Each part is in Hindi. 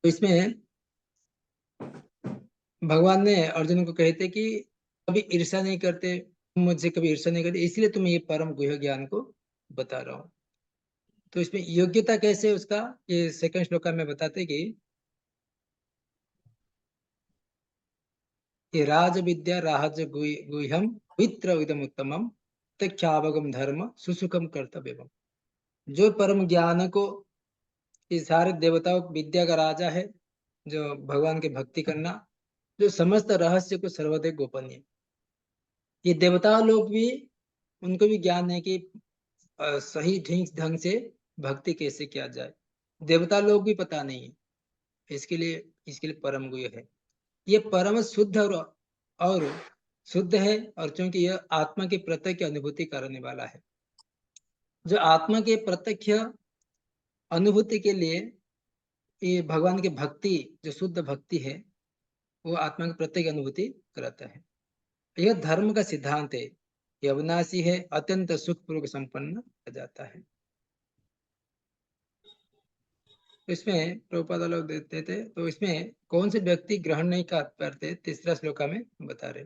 तो इसमें भगवान ने अर्जुन को कहते कि कभी ईर्ष्या नहीं करते, तुम मुझसे कभी ईर्ष्या नहीं करते, इसलिए तुम्हें ये परम गुह्य ज्ञान को बता रहा हूँ। तो इसमें योग्यता कैसे है उसका, ये सेकंड श्लोक में बताते कि ये राज विद्या राज गुह्यम पवित्र इदम उत्तमम तख्यावगम धर्म सुसुखम कर्तव्यम। जो परम ज्ञान को, ये सारे देवताओं विद्या का राजा है, जो भगवान की भक्ति करना, जो समस्त रहस्य को सर्वदेव गोपनीय। ये देवता लोग भी, उनको भी ज्ञान है कि सही ढंग से भक्ति कैसे किया जाए, देवता लोग भी पता नहीं है। इसके लिए परम गुह्य है। ये परम शुद्ध और शुद्ध है, और क्योंकि यह आत्मा की प्रत्यक्ष अनुभूति करने वाला है। जो आत्मा के प्रत्यक्ष अनुभूति के लिए ये भगवान की भक्ति, जो शुद्ध भक्ति है, वो आत्मा की प्रत्येक अनुभूति कराता है। यह धर्म का सिद्धांत है, यह अविनाशी है, अत्यंत सुखपूर्वक संपन्न हो जाता है। इसमें प्रभुपाद लोग देते थे, तो इसमें कौन से व्यक्ति ग्रहण नहीं कर पाते, तीसरा श्लोक में बता रहे।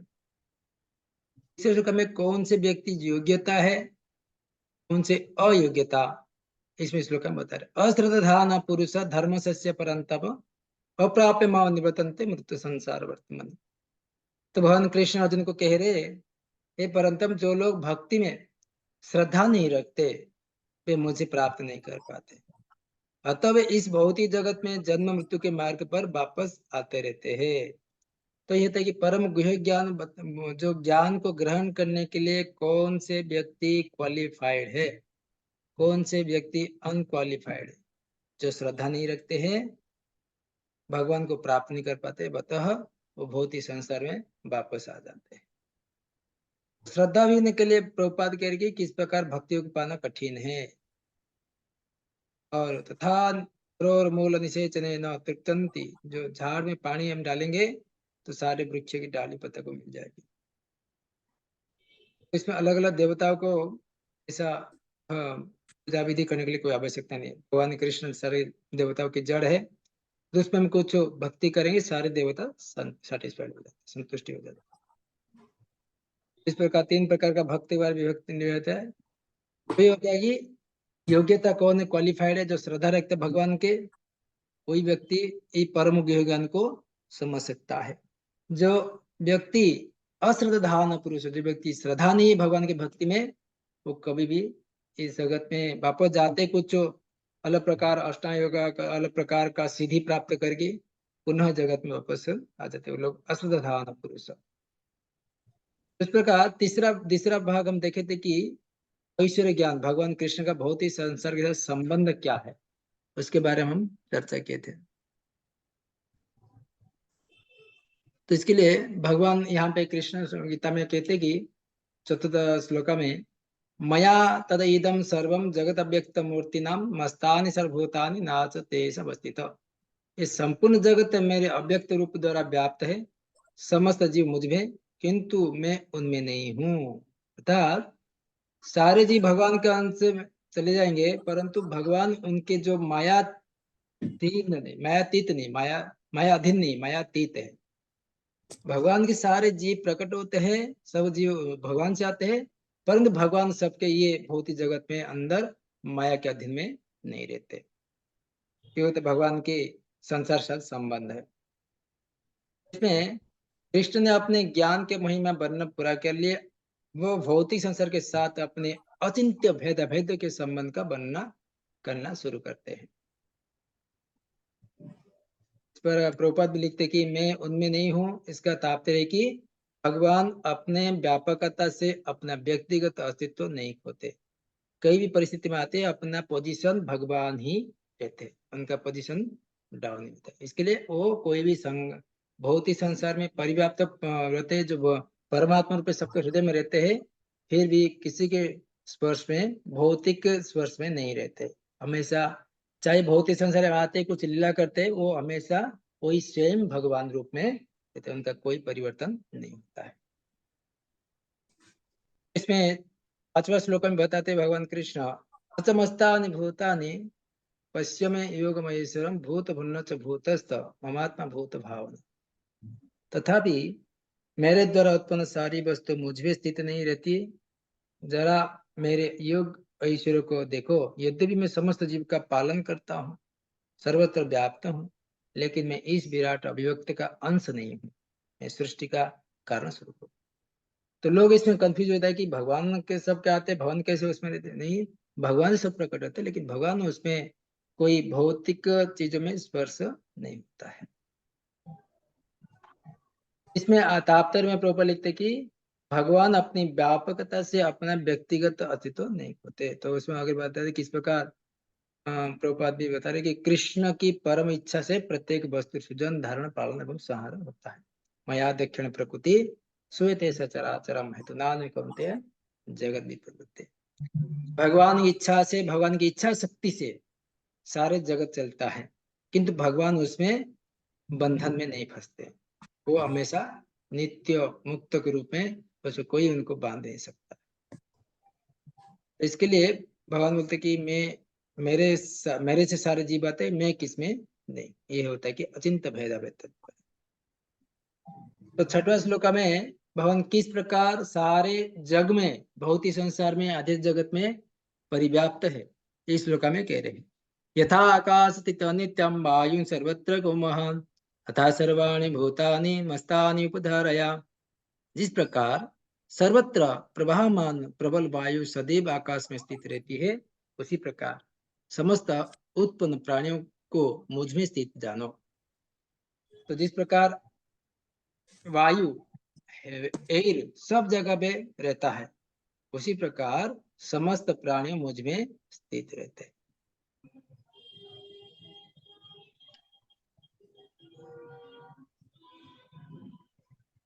तीसरे श्लोक में कौन से व्यक्ति योग्यता है, कौन से अयोग्यता, इसमें श्लोक में बता रहे। अश्रद्धान पुरुष धर्म सस्य परंतप अप्राप्य मां निवर्तन्ते मृत्यु संसार वर्तमान। तो भगवान कृष्ण अर्जुन को कह रहे, हे परंतप, जो लोग भक्ति में श्रद्धा नहीं रखते, वे मुझे प्राप्त नहीं कर पाते। अतः वे इस भौतिक जगत में जन्म मृत्यु के मार्ग पर वापस आते रहते हैं। तो यह था कि परम गुह्य ज्ञान, जो ज्ञान को ग्रहण करने के लिए कौन से व्यक्ति क्वालिफाइड है, कौन से व्यक्ति अनक्वालिफाइड है। जो श्रद्धा नहीं रखते हैं, भगवान को प्राप्त नहीं कर पाते, अतः वो भौतिक संसार में वापस आ जाते हैं। श्रद्धा भी के लिए प्रभुपाद कह रहे कि किस प्रकार भक्तियों को पाना कठिन है। और तथा मूल निषेचन न तृप्तन्ति, जो झाड़ में पानी हम डालेंगे तो सारे वृक्ष की डाली पत्ता को मिल जाएगी। इसमें अलग अलग देवताओं को ऐसा पूजा विधि करने के लिए कोई आवश्यकता नहीं है। भगवान कृष्ण सारे देवताओं की जड़ है, तो उसमें हम कुछ भक्ति करेंगे, सारे देवता सेटिस्फाइड हो जाते, संतुष्टि हो जाते। इस प्रकार 3 प्रकार का भक्ति वाले विभक्ति निवेद है। वही हो गया कि योग्यता कौन है, क्वालिफाइड है, जो श्रद्धा रखते भगवान के, कोई व्यक्ति इस परम ज्ञान को समझ सकता है। जो व्यक्ति अश्रद्धान पुरुष, जो व्यक्ति श्रद्धा नहीं है भगवान की भक्ति में, वो कभी भी इस जगत में वापस जाते कुछ अलग प्रकार अष्टांग योगा का अलग प्रकार का सिद्धि प्राप्त करके पुनः जगत में वापस आ जाते, वो लोग अश्रद्धान पुरुष। इस प्रकार तीसरा भाग हम देखे थे कि ऐश्वर्य ज्ञान, भगवान कृष्ण का बहुत ही संसर्ग के साथ संबंध क्या है, उसके बारे में हम चर्चा किए थे। तो इसके लिए भगवान यहाँ पे कृष्ण गीता में कहते कि चतुर्थ श्लोक में, मया तद इदम सर्वम जगत अव्यक्त मूर्ति नाम मस्तानि सर्वभूतानि नाच तेज अवस्थित। ये संपूर्ण जगत मेरे अव्यक्त रूप द्वारा व्याप्त है, समस्त जीव मुझ में, किंतु मैं उनमें नहीं हूँ। अर्थात सारे जीव भगवान के अंश से चले जाएंगे, परंतु भगवान उनके जो मायातीत नहीं, मायातीत नहीं, मायाधीन नहीं, मायातीत है। भगवान के सारे जीव प्रकट होते हैं, सब जीव भगवान से आते हैं, परंतु भगवान सबके ये भौतिक जगत में अंदर माया के अधीन में नहीं रहते, क्योंकि भगवान के संसार साथ संबंध है। इसमें कृष्ण ने अपने ज्ञान के महिमा वर्णन पूरा कर लिए, वो भौतिक संसार के साथ अपने अचिंत्य भेद अभेद के संबंध का वर्णन करना शुरू करते हैं। इस पर प्रभुपाद भी लिखते कि मैं उनमें नहीं हूं, इसका तात्पर्य है कि भगवान अपने व्यापकता से अपना व्यक्तिगत अस्तित्व नहीं खोते। कई भी परिस्थिति में आते अपना पोजीशन भगवान ही रहते, उनका पोजीशन डाउन नहीं होता। इसके लिए वो कोई भी भौतिक संसार में परिव्याप्त रहते हैं, जो परमात्मा रूप सबके हृदय में रहते हैं, फिर भी किसी के स्पर्श में, भौतिक स्पर्श में नहीं रहते। हमेशा चाहे भौतिक संसार में आते कुछ लीला करते, वो हमेशा कोई स्वयं भगवान रूप में रहते, उनका कोई परिवर्तन नहीं होता है। इसमें 5वां श्लोक में बताते भगवान कृष्ण, अचमस्तानि भूतानि पश्य में योग महेश्वरम भूत भुन्न च भूतस्थ ममात्मा भूत भावना। तथापि मेरे द्वारा उत्पन्न सारी वस्तु मुझ में स्थित नहीं रहती। जरा मेरे योग ऐश्वर्य को देखो। यद्यपि मैं समस्त जीव का पालन करता हूँ, सर्वत्र व्याप्त हूँ, लेकिन मैं इस विराट अभिव्यक्ति का अंश नहीं हूँ। मैं सृष्टि का कारण स्वरूप हूँ। तो लोग इसमें कंफ्यूज होता है कि भगवान के सब क्या आते हैं, भगवान कैसे उसमें रहते हैं। नहीं, भगवान सब प्रकट होते हैं, लेकिन भगवान उसमें कोई भौतिक चीजों में स्पर्श नहीं होता है। इसमें तात्पर्य में प्रभुपाद लिखते कि भगवान अपनी व्यापकता से अपना व्यक्तिगत अस्तित्व नहीं होते। तो उसमें आगे बताते हैं किस प्रकार प्रभुपाद भी बता रहे कि कृष्ण की परम इच्छा से प्रत्येक वस्तु सृजन, धारण, पालन एवं संहार होता है। मया दक्षिण प्रकृति श्वेते सचराचरम हेतु नान कौन्तेय जगत विप्रवृत्ते। भगवान की इच्छा से, भगवान की इच्छा शक्ति से सारे जगत चलता है, किंतु भगवान उसमें बंधन में नहीं फंसते। वो हमेशा नित्य मुक्त के रूप में, बस कोई उनको बांध नहीं सकता। इसके लिए भगवान बोलते कि मेरे से सारे जीव आते, मैं किसमें नहीं। ये होता है कि अचिंत भेदा भेद। तो छठवां श्लोक में भगवान किस प्रकार सारे जग में, भौतिक संसार में, आधे जगत में परिव्याप्त है, इस श्लोक में कह रहे हैं। यथा आकाश स्थित नित्यम वायु सर्वत्र गौमहान अथा सर्वाणि भूतानि मस्तानि उपधारया। जिस प्रकार सर्वत्र प्रवाहमान प्रबल वायु सदैव आकाश में स्थित रहती है, उसी प्रकार समस्त उत्पन्न प्राणियों को मुझ में स्थित जानो। तो जिस प्रकार वायु, एयर सब जगह पे रहता है, उसी प्रकार समस्त प्राणी मुझ में स्थित रहते हैं।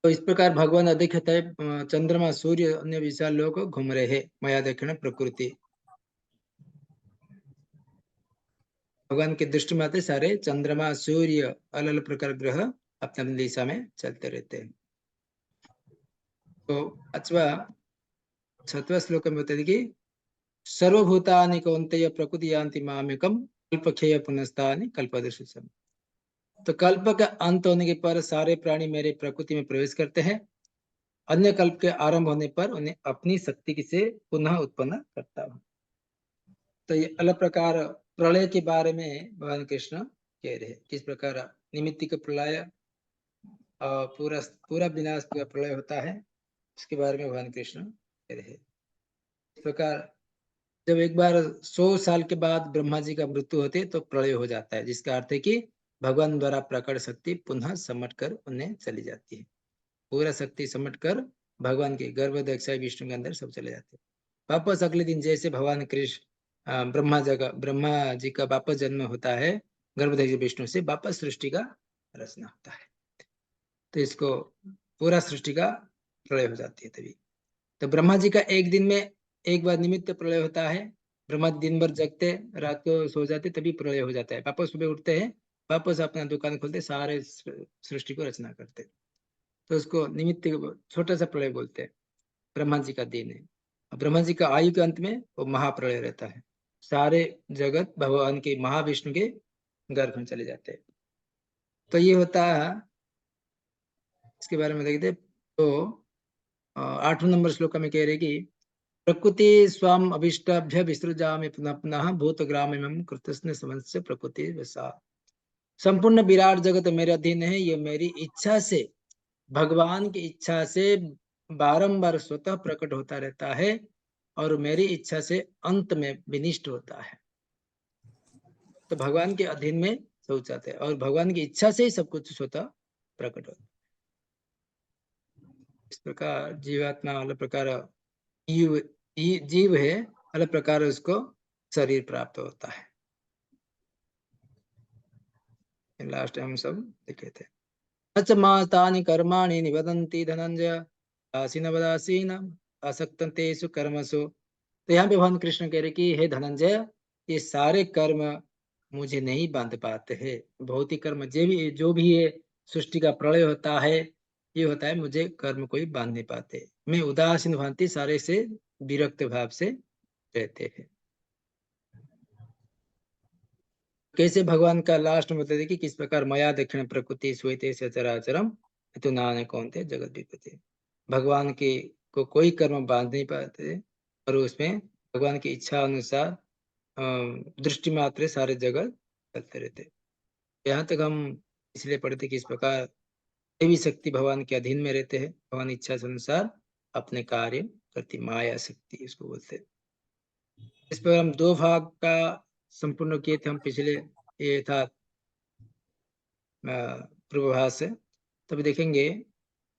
तो इस प्रकार भगवान अधिक है चंद्रमा सूर्य अन्य विशाल लोग घूम रहे हैं। माया दक्षिण प्रकृति, भगवान के दृष्टि में आते सारे चंद्रमा सूर्य अलग अलग प्रकार ग्रह अपने अपनी दिशा में चलते रहते हैं। तो अथवा छठवां श्लोक में बताते कि सर्वभूतानि कौन्तेय प्रकृति यान्ति मामेकम कल्पक्षय पुनस्तानि कल्पदृशम। तो कल्प का अंत होने के पर सारे प्राणी मेरे प्रकृति में प्रवेश करते हैं। अन्य कल्प के आरंभ होने पर उन्हें अपनी शक्ति से पुनः उत्पन्न करता हूँ। तो ये अलग प्रकार प्रलय के बारे में भगवान कृष्ण कह रहे हैं। किस प्रकार निमित्त का प्रलय, पूरा पूरा विनाश का प्रलय होता है, उसके बारे में भगवान कृष्ण कह रहे हैं। इस प्रकार जब एक बार 100 साल के बाद ब्रह्मा जी का मृत्यु होती है तो प्रलय हो जाता है, जिसका अर्थ है कि भगवान द्वारा प्रकट शक्ति पुनः समट कर उन्हें चली जाती है। पूरा शक्ति समट कर भगवान के गर्भदक्षाई विष्णु के अंदर सब चले जाते हैं। वापस अगले दिन जैसे भगवान कृष्ण ब्रह्मा जी का वापस जन्म होता है गर्भदक्ष विष्णु से, वापस सृष्टि का रचना होता है। तो इसको पूरा सृष्टि का प्रलय हो जाती है तभी। तो ब्रह्मा जी का एक दिन में एक बार निमित्त प्रलय होता है। ब्रह्मा दिन भर जगते, रात को सो जाते, तभी प्रलय हो जाता है। वापस सुबह उठते हैं, वापस अपना दुकान खोलते, सारे सृष्टि को रचना करते। तो उसको निमित्त छोटा सा प्रलय बोलते हैं। ब्रह्मा जी का दिन है। ब्रह्मा जी का आयु के अंत में वो महाप्रलय रहता है। सारे जगत भगवान के महाविष्णु के गर्भ में चले जाते हैं। तो ये होता है, इसके बारे में देखते। तो 8वें नंबर श्लोक में कह रहे कि प्रकृति स्वाम अभिष्टाभ्य विसृजामि पुनः पुनः भूतग्रामं कृतस्न समस्य प्रकृति वसा। संपूर्ण विराट जगत मेरे अधीन है। ये मेरी इच्छा से, भगवान की इच्छा से बारंबार स्वतः प्रकट होता रहता है और मेरी इच्छा से अंत में विनिष्ट होता है। तो भगवान के अधीन में सब चाहते हैं और भगवान की इच्छा से ही सब कुछ स्वतः प्रकट होता है। इस प्रकार जीवात्मा अलग प्रकार जीव है, अलग प्रकार उसको शरीर प्राप्त होता है। लास्ट टाइम हम सब देखे थे। अच्छा मातानि कर्माणि निबदन्ति धनंजय दासीन वदासीन आसक्तं तेषु कर्मसु। तो यहाँ पे भगवान कृष्ण कह रहे कि हे धनंजय, ये सारे कर्म मुझे नहीं बांध पाते हैं। भौतिक कर्म जो भी है, सृष्टि का प्रलय होता है, ये होता है, मुझे कर्म कोई बांध नहीं पाते। मैं उदासीन भांति सारे से विरक्त भाव से रहते हैं। कैसे भगवान का लास्ट में बताते कि किस प्रकार मया दक्षिण प्रकृति श्वेते सचराचरम तो नाने कौन थे जगत विपत्ति। भगवान के को कोई कर्म बांध नहीं पाते और उसमें भगवान की इच्छा अनुसार दृष्टि मात्र सारे जगत चलते रहते। यहाँ तक हम इसलिए पढ़ते कि इस प्रकार देवी शक्ति भगवान के अधीन में रहते हैं, भगवान इच्छा के अनुसार अपने कार्य करती, माया शक्ति इसको बोलते हैं। इस पर हम दो भाग का संपूर्ण किए थे हम पिछले, ये था पूर्वाभास से। तब देखेंगे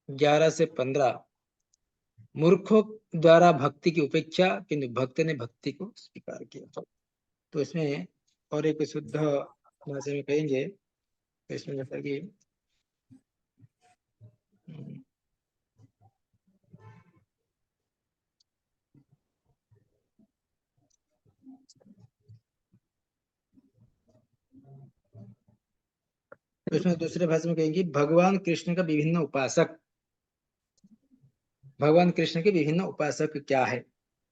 11 से 15 मूर्खों द्वारा भक्ति की उपेक्षा किंतु भक्त ने भक्ति को स्वीकार किया। तो इसमें और एक शुद्ध भाषा में कहेंगे तो इसमें जैसा कि तो इसमें दूसरे भाषा में कहेंगे भगवान कृष्ण का विभिन्न उपासक, भगवान कृष्ण के विभिन्न उपासक क्या है।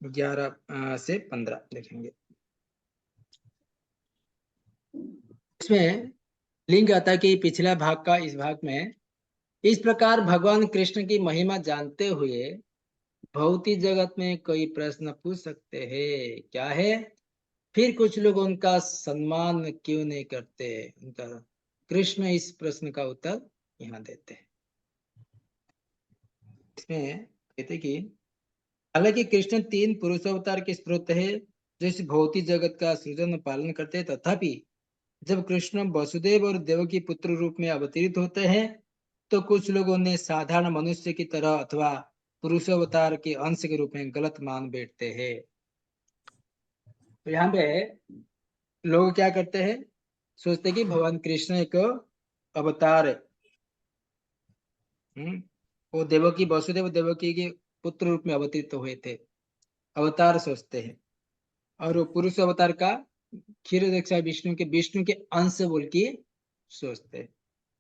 11 से 15 देखेंगे। इसमें लिंग आता कि पिछला भाग का इस भाग में इस प्रकार भगवान कृष्ण की महिमा जानते हुए भौतिक जगत में कोई प्रश्न पूछ सकते हैं, क्या है? फिर कुछ लोग उनका सम्मान क्यों नहीं करते? उनका कृष्ण इस प्रश्न का उत्तर यहाँ देते हैं। इसमें कहते कि हालांकि कृष्ण 3 पुरुष अवतार के स्रोत है जो इस भौतिक जगत का सृजन पालन करते हैं, तथापि जब कृष्ण वसुदेव और देवकी पुत्र रूप में अवतरित होते हैं तो कुछ लोग उन्हें साधारण मनुष्य की तरह अथवा पुरुष अवतार के अंश के रूप में गलत मान बैठते हैं। तो यहाँ पे लोग क्या करते हैं, सोचते कि भगवान कृष्ण एक अवतार है। वो देवकी वसुदेव देवकी के पुत्र रूप में अवतरित हुए थे, अवतार सोचते हैं। और वो पुरुष अवतार का क्षीरदेक्षा विष्णु के अंश बोल के सोचते हैं।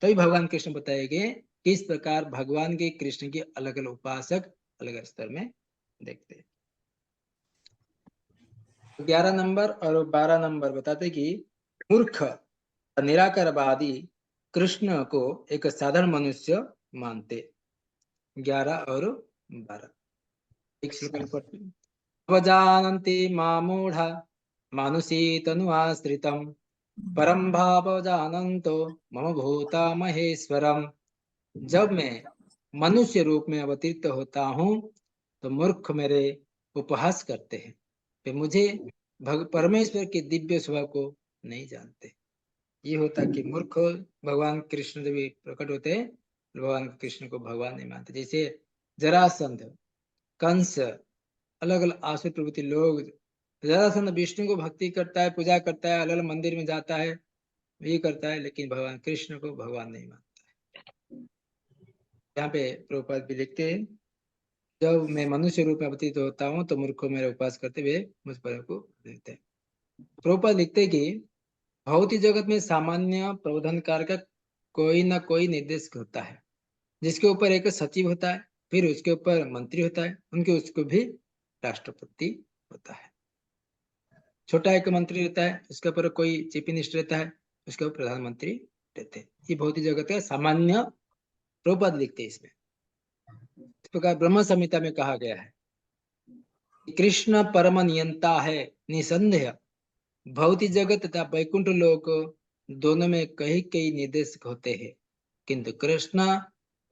तभी भगवान कृष्ण बताएंगे किस प्रकार भगवान के कृष्ण के अलग अलग उपासक अलग अलग स्तर में देखते हैं। 11 नंबर और 12 नंबर बताते कि मूर्ख निराकारवादी कृष्ण को एक साधारण मनुष्य मानते। 11 और 12 एक श्लोक अवजानन्ति मामूढ़ा मानुषी तनु आश्रितम् परम भाव जानन्तो मम भूता महेश्वरम। जब मैं मनुष्य रूप में अवतरित होता हूँ तो मूर्ख मेरे उपहास करते हैं, वे मुझे परमेश्वर के दिव्य स्वभाव को नहीं जानते। ये होता कि मूर्ख भगवान कृष्ण जब प्रकट होते हैं भगवान कृष्ण को भगवान नहीं मानते। जैसे जरासंध, कंस, अलग अलग आसुर प्रवृत्ति लोग, जरासंध विष्णु को भक्ति करता है, पूजा करता है, अलग अलग मंदिर में जाता है, ये करता है, लेकिन भगवान कृष्ण को भगवान नहीं मानता है। यहाँ पे प्रभुपाद भी लिखते हैं जब मैं मनुष्य रूप में अवतीत होता हूँ तो मूर्खों मेरा उपास करते हुए मुझ पर को देखते हैं। प्रभुपाद लिखते हैं कि भौतिक जगत में सामान्य प्रबोधनकार का कोई ना कोई निर्देशक होता है, जिसके ऊपर एक सचिव होता है, फिर उसके ऊपर मंत्री होता है, उनके उसको भी राष्ट्रपति होता है। छोटा एक मंत्री रहता है, उसके ऊपर कोई चीफ मिनिस्टर रहता है, उसके ऊपर प्रधानमंत्री रहते हैं। ये भौतिक जगत का सामान्य प्रभुपाद लिखते हैं। इसमें इस प्रकार ब्रह्म संहिता में कहा गया है कृष्ण परम नियंता है निसंदेह। भौतिक जगत तथा वैकुंठ लोक दोनों में कई कई निर्देशक होते हैं, किंतु कृष्ण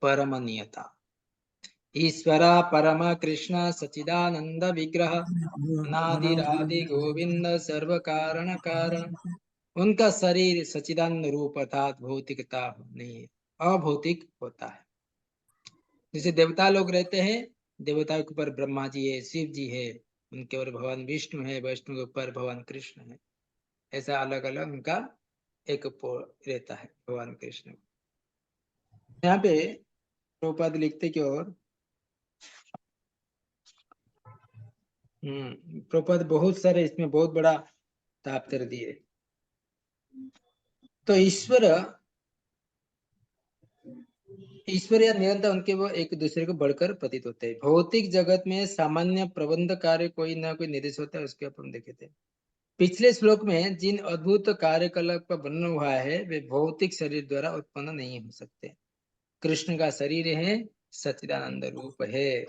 परम नियता। ईश्वर परम कृष्ण सचिदानंद विग्रह अनादिरादि गोविंद सर्व कारण कारण। उनका शरीर सचिदानंद रूप अर्थात भौतिकता नहीं है, अभौतिक होता है। जैसे देवता लोग रहते हैं, देवताओं के ऊपर ब्रह्मा जी है, शिव जी है, उनके ऊपर भगवान विष्णु है, विष्णु के ऊपर भगवान कृष्ण है। ऐसा अलग अलग उनका एक रहता है भगवान कृष्ण। यहाँ पे प्रभुपाद लिखते की और प्रभुपाद बहुत सारे इसमें बहुत बड़ा तात्पर्य दिए। तो ईश्वर या निरंतर उनके वो एक दूसरे को बढ़कर प्रतीत होते हैं। भौतिक जगत में सामान्य प्रबंध कार्य कोई ना कोई निर्देश होता है, उसके अपन देखे थे। पिछले श्लोक में जिन अद्भुत कार्यकलाप का वर्णन हुआ है वे भौतिक शरीर द्वारा उत्पन्न नहीं हो सकते। कृष्ण का शरीर है, सच्चिदानंद रूप है।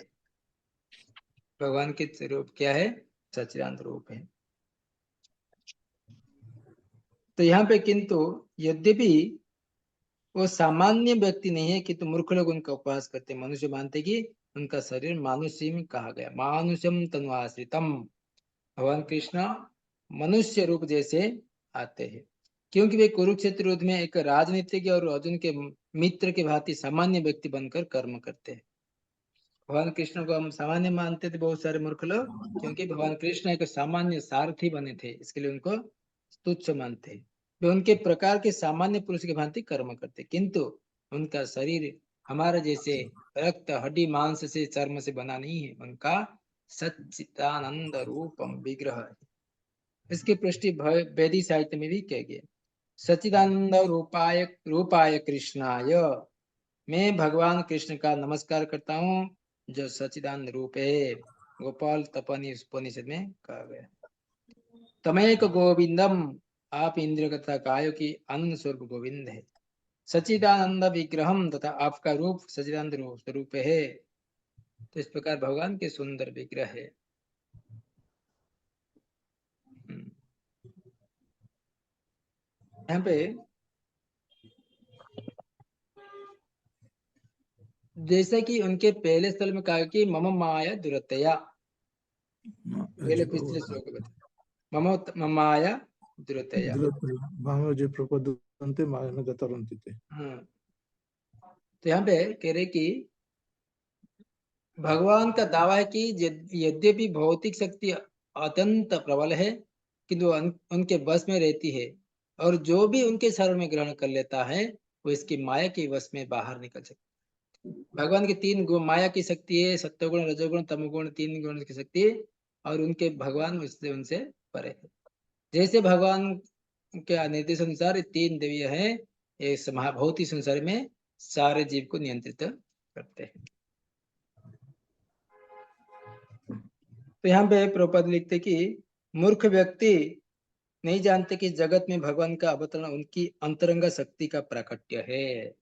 भगवान के स्वरूप क्या है? सच्चिदानंद रूप है। तो यहाँ पे किंतु यद्यपि वो सामान्य व्यक्ति नहीं है, किंतु मूर्ख लोग उनका उपहास करते, मनुष्य मानते कि उनका शरीर मानुष्य में कहा गया, मानुषम तनुआश्रितम। भगवान कृष्ण मनुष्य रूप जैसे आते हैं, क्योंकि वे कुरुक्षेत्र युद्ध में एक राजनीतिक और अर्जुन के मित्र के भांति सामान्य व्यक्ति बनकर कर्म करते हैं। भगवान कृष्ण को हम सामान्य मानते थे बहुत सारे मूर्ख लोग, क्योंकि भगवान कृष्ण एक सामान्य सारथी बने थे, इसके लिए उनको तुच्छ मानते हैं। वे उनके प्रकार के सामान्य पुरुष के भांति कर्म करते, किंतु उनका शरीर हमारे जैसे रक्त हड्डी मांस से चर्म से बना नहीं है, उनका सच्चिदानंद रूपम विग्रह है। इसकी पुष्टि वैदिक साहित्य में भी किया गया। सच्चिदानंद रूपाय रूपाय कृष्णाय, मैं भगवान कृष्ण का नमस्कार करता हूँ जो सच्चिदानंद रूप है। गोपाल तपनी उपनिषद में कहा गया। तमेक गोविंदम, आप इंद्र तथा कायो की अनंत स्वरूप गोविंद है। सच्चिदानंद विग्रहम, तथा आपका रूप सच्चिदानंद स्वरूप है। तो इस प्रकार भगवान के सुंदर विग्रह है। यहाँ पे जैसे कि उनके पहले स्थल में कहा कि मम माया दुरतया, पहले पिछले श्लोक में मम माया दुरतया। तो यहाँ पे कह रहे कि भगवान का दावा है कि यद्यपि भौतिक शक्ति अत्यंत प्रबल है, किंतु उनके बस में रहती है, और जो भी उनके शरण में ग्रहण कर लेता है वो इसकी माया के वश में बाहर निकल सकता है। भगवान की तीन गुण माया की शक्ति है, सत्वगुण रजोगुण तमोगुण, तीन गुण की शक्ति है, और उनके भगवान उससे उनसे परे है। जैसे भगवान के निर्देश अनुसार तीन देवी है, इस महाभौतिक संसार में सारे जीव को नियंत्रित करते हैं। तो यहाँ पे प्रभुपाद लिखते कि मूर्ख व्यक्ति नहीं जानते कि जगत में भगवान का अवतरण उनकी अंतरंग शक्ति का प्राकट्य है।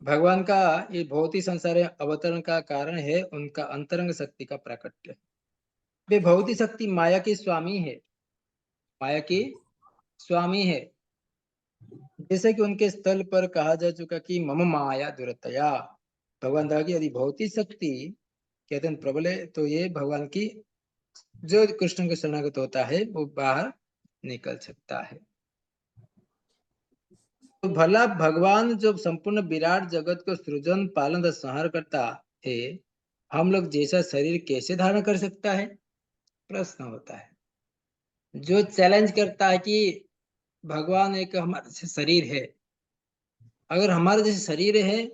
भगवान का ये भौतिक संसार अवतरण का कारण है उनका अंतरंग शक्ति का प्राकट्य। वे भौतिक शक्ति माया की स्वामी है, माया की स्वामी है। जैसे कि उनके स्थल पर कहा जा चुका कि मम माया दुरतया, भगवान की यदि भौतिक शक्ति कहते हैं प्रबल है, तो ये भगवान की जो कृष्ण के शरणागत होता है वो बाहर निकल सकता है। तो भला भगवान जब संपूर्ण विराट जगत को सृजन पालन तथा संहार करता है, हम लोग जैसा शरीर कैसे धारण कर सकता है? प्रश्न होता है। जो चैलेंज करता है कि भगवान एक हमारे जैसे शरीर है, अगर हमारे जैसे शरीर है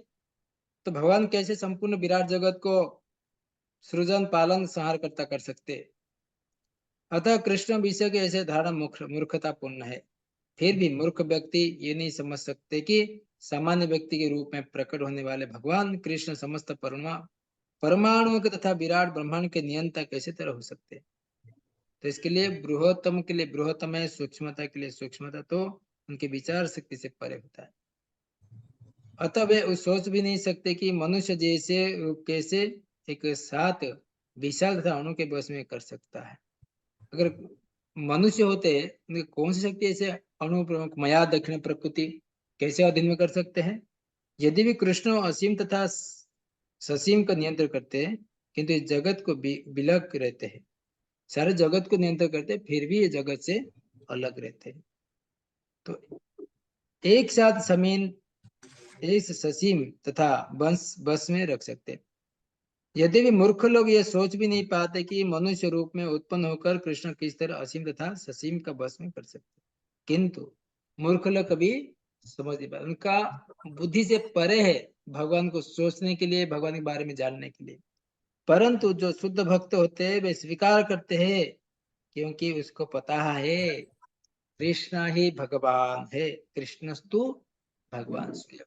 तो भगवान कैसे संपूर्ण विराट जगत को सृजन पालन संहार करता कर सकते? अतः कृष्ण विषय के ऐसे धारणा मूर्खतापूर्ण है। फिर भी मूर्ख व्यक्ति ये नहीं समझ सकते कि सामान्य व्यक्ति के रूप में प्रकट होने वाले भगवान कृष्ण समस्त परमाणुओं के तथा विराट ब्रह्मांड के नियंता कैसे तरह हो सकते। तो इसके लिए बृहत्तम के लिए बृहत्तम है, सूक्ष्मता के लिए सूक्ष्मता तो उनके विचार शक्ति से परे होता है। अतः वे सोच भी नहीं सकते कि मनुष्य जैसे कैसे एक साथ विशाल तथा अणु के बस में कर सकता है। अगर मनुष्य होते उनकी कौन सी शक्ति ऐसे अणु प्रमुख मया दक्षिण प्रकृति कैसे अधीन में कर सकते हैं? यदि भी कृष्ण असीम तथा ससीम का नियंत्रण करते हैं, किंतु इस जगत को विलग रहते हैं, सारे जगत को नियंत्रण करते हैं, फिर भी ये जगत से अलग रहते हैं। तो एक साथ समीन एक ससीम तथा बस में रख सकते हैं। यदि भी मूर्ख लोग ये सोच भी नहीं पाते कि मनुष्य रूप में उत्पन्न होकर कृष्ण किस तरह असीम तथा ससीम का बस में कर सकते, किंतु मूर्ख लोग कभी समझ नहीं पाते। उनका बुद्धि से परे है भगवान को सोचने के लिए, भगवान के बारे में जानने के लिए। परंतु जो शुद्ध भक्त होते हैं वे स्वीकार करते हैं, क्योंकि उसको पता है कृष्ण ही भगवान है, कृष्णस्तु भगवान स्वयं।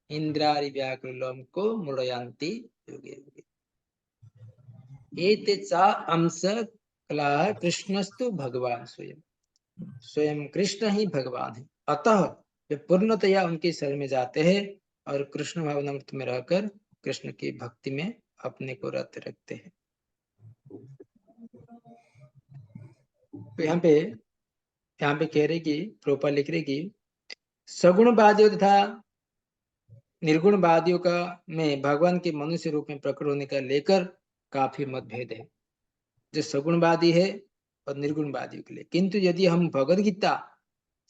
इंद्रारि व्याकुलम को मुड़यंती युगे युगे। एते च अंश कला कृष्णस्तु भगवान स्वयं, स्वयं कृष्ण ही भगवान है। अतः वे पूर्णतया उनके शरण में जाते हैं और कृष्ण भावनामृत में रहकर कृष्ण की भक्ति में अपने को रत रखते हैं। तो यहाँ पे कह रहे कि प्रोपा लिख रहे कि सगुणवादियों तथा निर्गुणवादियों का में भगवान के मनुष्य रूप में प्रकट होने का लेकर काफी मतभेद है, जो सगुणवादी है और निर्गुणवादियों के लिए। किंतु यदि हम भगवद गीता,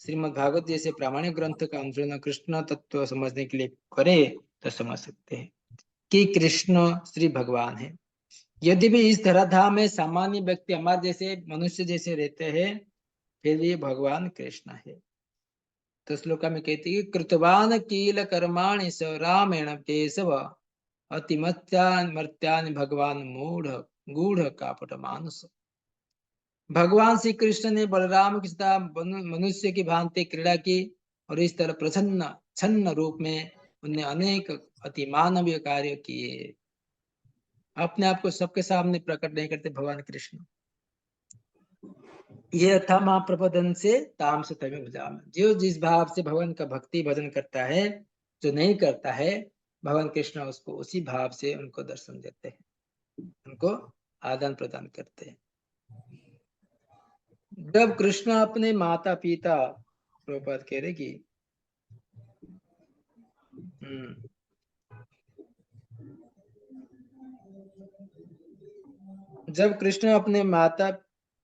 श्रीमद् भागवत जैसे प्रामाणिक ग्रंथ का अनुसरण कृष्ण तत्व समझने के लिए करें तो समझ सकते हैं कि कृष्ण श्री भगवान है। यदि भी इस धराधाम में सामान्य व्यक्ति हमारे जैसे मनुष्य जैसे रहते हैं, फिर भी भगवान कृष्ण है। तो श्लोका में कहती है कृतवान कील कर्माणि स रामेण केशव अतिमत्यान मर्त्यान भगवान मूढ़ गूढ़ कापट मानुष। भगवान श्री कृष्ण ने बलराम के साथ मनुष्य की भांति क्रीड़ा की और इस तरह प्रसन्न छन्न रूप में उन्हें अनेक अति मानवीय कार्य किए। अपने आप को सबके सामने प्रकट नहीं करते भगवान कृष्ण। ये था महाप्रबोधन से ताम से तमे भजाम, जो जिस भाव से भगवान का भक्ति भजन करता है, जो नहीं करता है, भगवान कृष्ण उसको उसी भाव से उनको दर्शन देते हैं, उनको आदान प्रदान करते हैं। जब कृष्ण अपने माता पिता, प्रभुपाद कह रहे कि जब कृष्ण अपने माता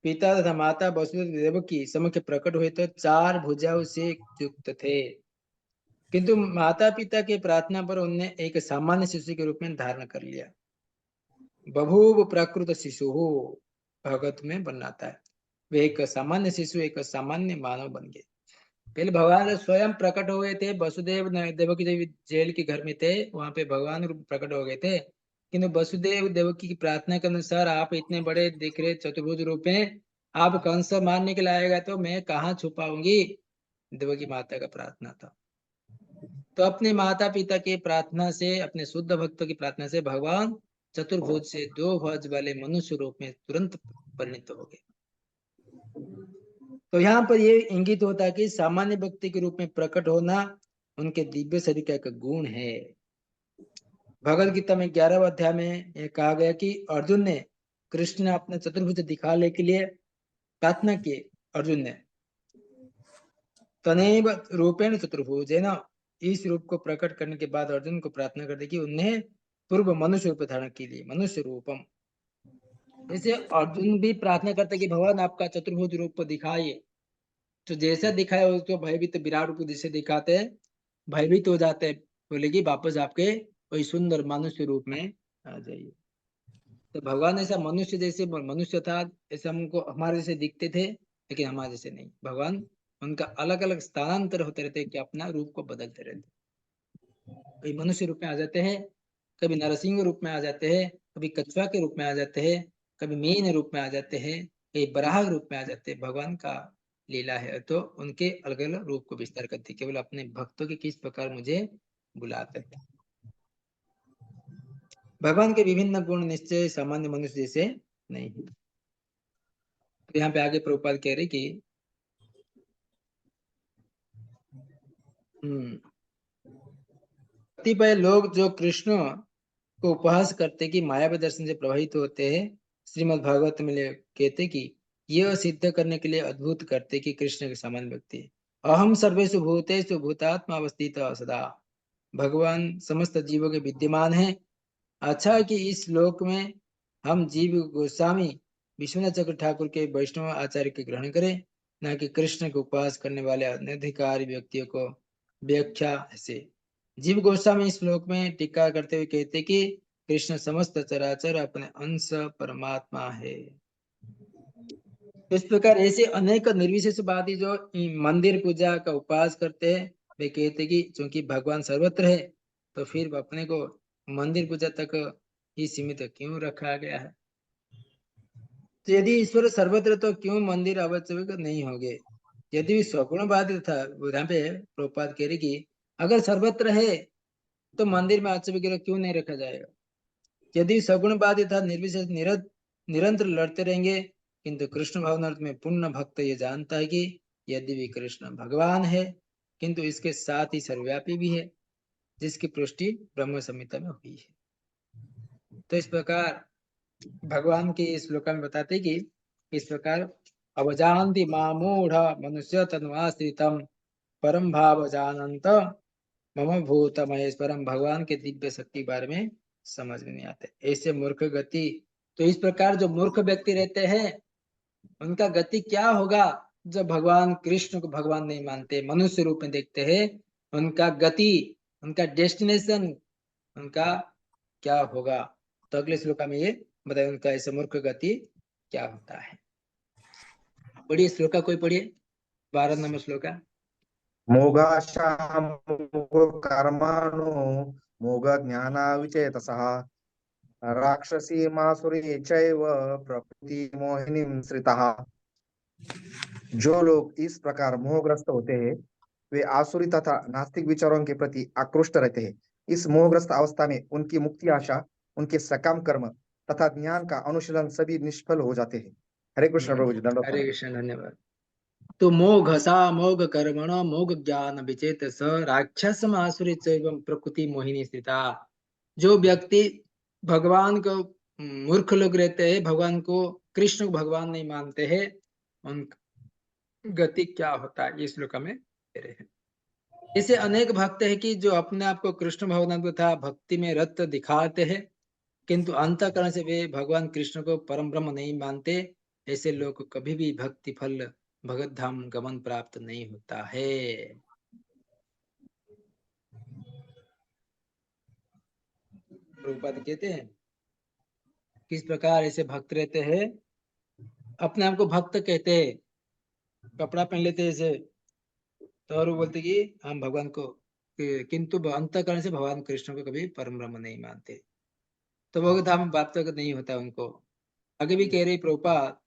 पिता तथा माता वसुदेव देवकी समक्ष प्रकट हुए तो 4 भुजाओं से युक्त थे, किंतु माता पिता की प्रार्थना पर उन्हें एक सामान्य शिशु के रूप में धारण कर लिया। बभूव प्राकृत शिशु हो भगवत में बनाता है, वे एक सामान्य शिशु, एक सामान्य मानव बन गए। पहले भगवान स्वयं प्रकट हो गए थे, वसुदेव देवकी देवी जेल के घर में थे, वहां पे भगवान रूप प्रकट हो गए थे। किंतु वसुदेव देवकी की प्रार्थना के अनुसार आप इतने बड़े दिख रहे चतुर्भुज रूप में, आप कंस मारने के लाएगा तो मैं कहाँ छुपाऊंगी, देवकी माता का प्रार्थना था। तो अपने माता पिता की प्रार्थना से, अपने शुद्ध भक्तों की प्रार्थना से भगवान चतुर्भुज से 2 भुज वाले मनुष्य रूप में तुरंत परिणित हो गए। तो यहाँ पर ये इंगित होता है कि सामान्य व्यक्ति के रूप में प्रकट होना उनके दिव्य शरीर का एक गुण है। भगवद गीता में 11वें अध्याय में यह कहा गया कि अर्जुन ने कृष्ण ने अपने चतुर्भुज दिखाने के लिए प्रार्थना की। अर्जुन ने तनैव रूपेण चतुर्भुज है ना, इस रूप को प्रकट करने के बाद अर्जुन को प्रार्थना कर दी कि उन्हें पूर्व मनुष्य रूप धारण के लिए मनुष्य रूपम। जैसे अर्जुन भी प्रार्थना करते कि भगवान आपका चतुर्भुज रूप दिखाइए, तो जैसा दिखाया उसको भयभीत विराट रूप जैसे दिखाते हैं, भयभीत हो जाते हैं, बोले कि वापस आपके वही सुंदर मनुष्य रूप में आ जाइए। तो भगवान ऐसा मनुष्य जैसे मनुष्य था, ऐसे हमको हमारे जैसे दिखते थे, लेकिन हमारे जैसे नहीं। भगवान उनका अलग अलग स्थानांतर होते रहते कि अपना रूप को बदलते रहते, कभी मनुष्य रूप में आ जाते हैं, कभी नरसिंह रूप में आ जाते हैं, कभी कछुआ के रूप में आ जाते हैं, कभी मीन रूप में आ जाते हैं, कभी बराह रूप में आ जाते हैं। भगवान का लीला है, तो उनके अलग अलग रूप को विस्तार करते, केवल अपने भक्तों के किस प्रकार मुझे बुलाते थे। भगवान के विभिन्न गुण निश्चय सामान्य मनुष्य जैसे नहीं है। तो यहाँ पे आगे प्रभुपाद कह रहे कि कतिपय लोग जो कृष्ण को उपहास करते कि मायावी दर्शन से प्रभावित होते हैं, श्रीमद् भागवत में कहते कि यह सिद्ध करने के लिए अद्भुत करते कि कृष्ण के समान व्यक्ति अहम सर्वेषु भूतेषु भूतात्मा अवस्थित सदा, भगवान समस्त जीवों के विद्यमान है। अच्छा है कि इस श्लोक में हम जीव गोस्वामी विश्वनाथ चक्र ठाकुर के वैष्णव आचार्य के ग्रहण करें, न कि कृष्ण को उपहास करने वाले अनधिकारी व्यक्तियों को व्याख्या से। जीव गोस्वामी इस श्लोक में टीका करते हुए कहते कि कृष्ण समस्त चराचर अपने अंश परमात्मा है। इस प्रकार ऐसे अनेक निर्विशेषवादी जो मंदिर पूजा का उपवास करते हैं, वे कहते कि चूंकि भगवान सर्वत्र है, तो फिर अपने को मंदिर पूजा तक ही सीमित क्यों रखा गया है। तो यदि ईश्वर सर्वत्र तो क्यों मंदिर आवश्यक नहीं होंगे। यदि स्वगुणवादी था, यहाँ पे प्रभुपाद कह रहे कि अगर सर्वत्र है तो मंदिर में आचार्य वगैरह क्यों नहीं रखा जाएगा। यदि सगुणवादी था, निर्विशेष निरंतर लड़ते रहेंगे किंतु कृष्ण भावनार्थ में पूर्ण भक्त ये जानता है कि यदि भी कृष्ण भगवान है, किंतु इसके साथ ही सर्वव्यापी भी है, जिसकी पुष्टि ब्रह्म संहिता में हुई है। तो इस प्रकार भगवान के इस श्लोक में बताते कि इस प्रकार अवजानन्ति मामूढ़ मनुष्य तन्वाश्रितम परम भाव जानंत मम भूत महेश्वरम। भगवान के दिव्य शक्ति बारे में समझ में नहीं आते, ऐसे मूर्ख गति। तो इस प्रकार जो मूर्ख व्यक्ति रहते हैं उनका गति क्या होगा? जब भगवान कृष्ण को भगवान नहीं मानते, मनुष्य रूप में देखते हैं, उनका गति, उनका डेस्टिनेशन, उनका क्या होगा? तो अगले श्लोक में ये बताए उनका ऐसे मूर्ख गति क्या होता है। पढ़िए श्लोका, कोई पढ़िए 12 नंबर श्लोका। मोगाशा कर्माणु मोग ज्ञानाविचेतसः राक्षसी मासुरी चैव प्रकृति मोहिनीं श्रितः। जो लोग इस प्रकार मोहग्रस्त होते हैं वे आसुरी तथा नास्तिक विचारों के प्रति आकृष्ट रहते हैं। इस मोहग्रस्त अवस्था में उनकी मुक्ति आशा, उनके सकाम कर्म तथा ज्ञान का अनुशीलन सभी निष्फल हो जाते हैं। हरे कृष्ण प्रभु जी, दंडवत हरे कृष्ण, धन्यवाद। तो मोघसा मोघ कर्मण मोघ ज्ञान विचेत स राक्षस आसुरी एवं प्रकृति मोहिनी स्थिता। जो व्यक्ति भगवान को, मूर्ख लोग रहते हैं, भगवान को, कृष्ण को भगवान नहीं मानते हैं, उन गति क्या होता है इस श्लोक में दे रहे हैं। ऐसे अनेक भक्त है कि जो अपने आप को कृष्ण भगवान तथा भक्ति में रत दिखाते हैं, किंतु अंतःकरण से वे भगवान कृष्ण को परम ब्रह्म नहीं मानते। ऐसे लोग को कभी भी भक्ति फल भगत धाम गमन प्राप्त नहीं होता है। प्रभुपाद कहते हैं किस प्रकार ऐसे भक्त रहते हैं, अपने आप को भक्त कहते हैं, कपड़ा पहन लेते हैं ऐसे, तो और वो बोलते कि हम भगवान को, किंतु अंतःकरण से भगवान कृष्ण को कभी परम ब्रह्म नहीं मानते, तो भगवत धाम प्राप्त नहीं होता उनको। आगे भी कह रहे प्रभुपाद,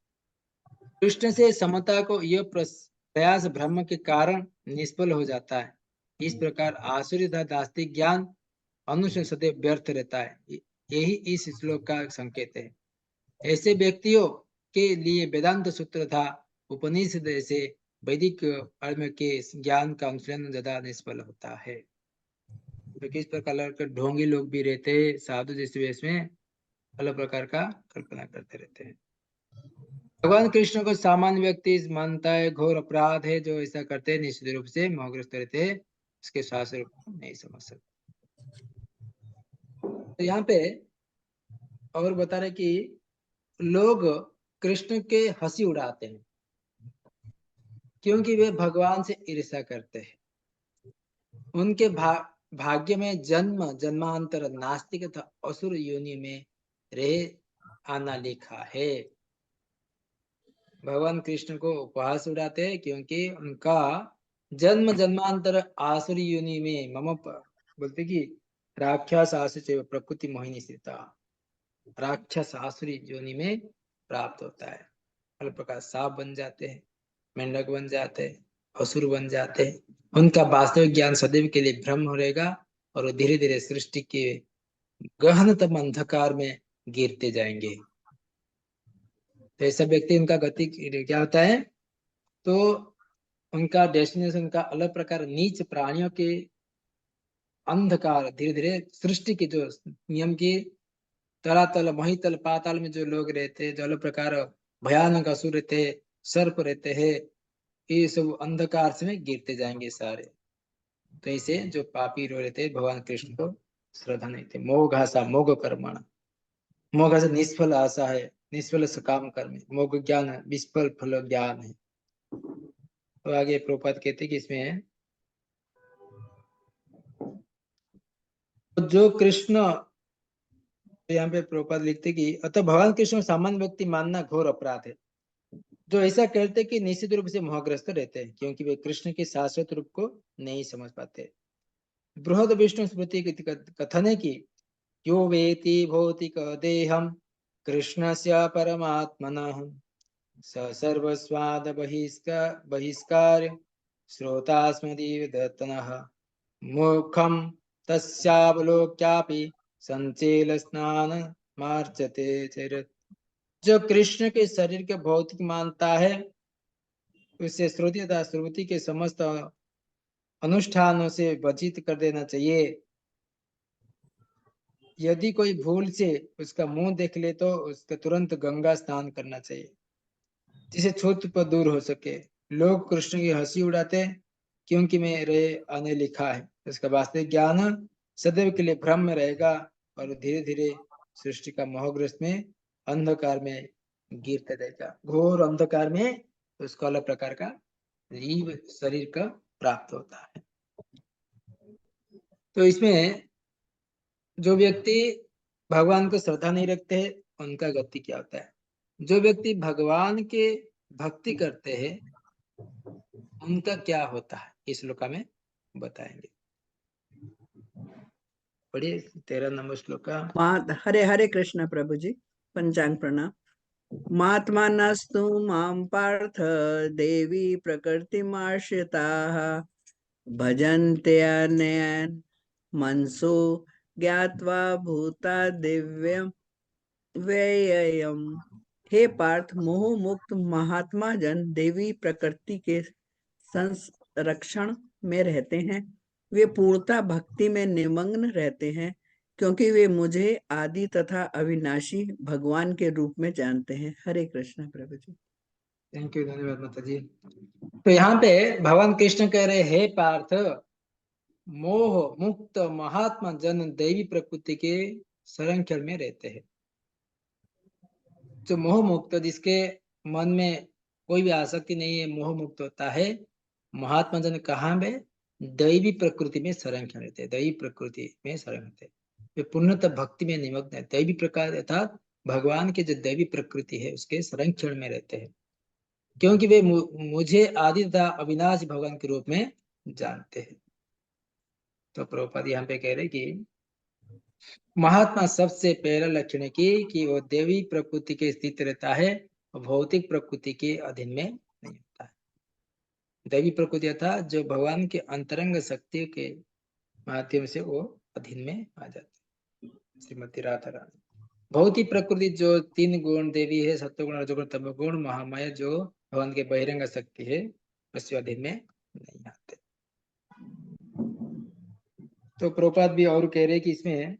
कृष्ण से समता को यह प्रयास ब्रह्म के कारण निष्फल हो जाता है। इस प्रकार आसुरी तथा नास्तिक ज्ञान अनुष्ठान सदैव व्यर्थ रहता है। यही इस श्लोक का संकेत है। ऐसे व्यक्तियों के लिए वेदांत सूत्र था उपनिषद से वैदिक धर्म के ज्ञान का अनुशीलन ज्यादा निष्फल होता है। तो किस प्रकार के ढोंगी लोग भी रहते हैं, साधु जैसे वेश में अलग प्रकार का कल्पना करते रहते हैं। भगवान कृष्ण को सामान्य व्यक्ति मानता है घोर अपराध है, जो ऐसा करते हैं निश्चित रूप से मोहग्रस्त रहते हैं, इसके शास्त्र को नहीं समझ सकते। तो यहाँ पे और बता रहे कि लोग कृष्ण के हंसी उड़ाते हैं क्योंकि वे भगवान से ईर्ष्या करते हैं। उनके भाग्य में जन्म जन्मांतर नास्तिक तथा असुर योनि में रह आना लिखा है। भगवान कृष्ण को उपहास उड़ाते हैं क्योंकि उनका जन्म जन्मांतर आसुरी योनि में बोलते कि राक्षस आसुरी प्रकृति मोहिनी स्थिता, राक्षस आसुरी योनि में प्राप्त होता है। हर प्रकार सांप बन जाते हैं, मेंढक बन जाते हैं, असुर बन जाते हैं। उनका वास्तविक ज्ञान सदैव के लिए भ्रम रहेगा और धीरे धीरे सृष्टि के गहनतम अंधकार में गिरते जाएंगे। तो ऐसा व्यक्ति, उनका गति क्या होता है, तो उनका डेस्टिनेशन का अलग प्रकार नीच प्राणियों के अंधकार, धीरे धीरे सृष्टि के जो नियम की तलातल महितल पाताल में जो लोग रहते हैं, जो अलग प्रकार भयानक असुर रहते हैं, सर्प रहते हैं, ये सब अंधकार से में गिरते जाएंगे सारे। तो ऐसे जो पापी रो रहते हैं भगवान कृष्ण को श्रद्धा नहीं थे। मोघ आशा मोघ कर्मण, मोघ से निष्फल आशा है, निष्फल सकाम कर्म, मोघ ज्ञान है, निष्फल फल ज्ञान है। तो आगे प्रभुपाद कहते कि इसमें तो जो कृष्ण, यहाँ पे प्रभुपाद लिखते कि अतः भगवान कृष्ण को सामान्य व्यक्ति मानना घोर अपराध है, जो ऐसा कहते कि निश्चित रूप से मोहग्रस्त रहते हैं क्योंकि वे कृष्ण के शाश्वत रूप को नहीं समझ पाते। बृहद विष्णु स्मृति कथन है कि यो वेति भौतिक देहम कृष्णस्य परमात्मनः स सर्वस्वाद बहिष्कार श्रोतास्मदीव दत्तनः मुखम तस्यावलोक्यापि संचेल स्नान मार्चते चरत। जो कृष्ण के शरीर के भौतिक मानता है उसे श्रुति तथा श्रुति के समस्त अनुष्ठानों से वंचित कर देना चाहिए। यदि कोई भूल से उसका मुंह देख ले तो उसका तुरंत गंगा स्नान करना चाहिए जिससे छूत पर दूर हो सके। लोग कृष्ण की हंसी उड़ाते क्योंकि मेरे आने लिखा है, इसका वास्तविक ज्ञान सदैव के लिए भ्रम में रहेगा और धीरे धीरे सृष्टि का मोहग्रस्त में अंधकार में गिरते रहेगा। घोर अंधकार में उसको अलग प्रकार का जीव शरीर का प्राप्त होता है। तो इसमें जो व्यक्ति भगवान को श्रद्धा नहीं रखते हैं उनका गति क्या होता है। जो व्यक्ति भगवान के भक्ति करते हैं उनका क्या होता है इस श्लोक में बताएंगे। पढ़िए 13 नंबर श्लोक का। हरे हरे कृष्ण प्रभु जी। पंचांग प्रणाम। मात्मनस्तु मां पार्थ देवी प्रकृतिमाश्रिताः भजन्ते अनयान् मनसो ज्ञात्वा भूता दिव्यम व्ययम्। हे पार्थ, मोह मुक्त महात्मा जन देवी प्रकृति के संरक्षण में रहते हैं। वे पूर्णता भक्ति में निमग्न रहते हैं क्योंकि वे मुझे आदि तथा अविनाशी भगवान के रूप में जानते हैं। हरे कृष्ण प्रभु जी। थैंक यू, धन्यवाद माता जी। तो यहाँ पे भगवान कृष्ण कह रहे हे पार्थ, मोह मुक्त महात्मा जन दैवी प्रकृति के संरक्षण में रहते हैं। जो मोह मुक्त, जिसके मन में कोई भी आसक्ति नहीं है, मोह मुक्त होता है, महात्मा जन कहाँ में? दैवी प्रकृति में संरक्षण रहते हैं। दैवी प्रकृति में संरक्षण रहते हैं, वे पूर्णतः भक्ति में निमग्न है। दैवी प्रकार अर्थात भगवान के जो दैवी प्रकृति है उसके संरक्षण में रहते हैं क्योंकि वे मुझे आदि तथा अविनाशी भगवान के रूप में जानते हैं। तो प्रभुपाद यहाँ पे कह रहे कि महात्मा सबसे पहला लक्षण है कि वो देवी प्रकृति के स्थित रहता है और भौतिक प्रकृति के अधीन में नहीं होता है। दैवी प्रकृति अर्थात जो भगवान के अंतरंग शक्ति के माध्यम से वो अधीन में आ जाते हैं। श्रीमती राधा रानी। भौतिक प्रकृति जो 3 गुण देवी है, सत्वगुण रजोगुण तमोगुण, महामाया जो भगवान के बहिरंग शक्ति है, उसके अधीन में नहीं आते। तो प्रभुपाद भी और कह रहे कि इसमें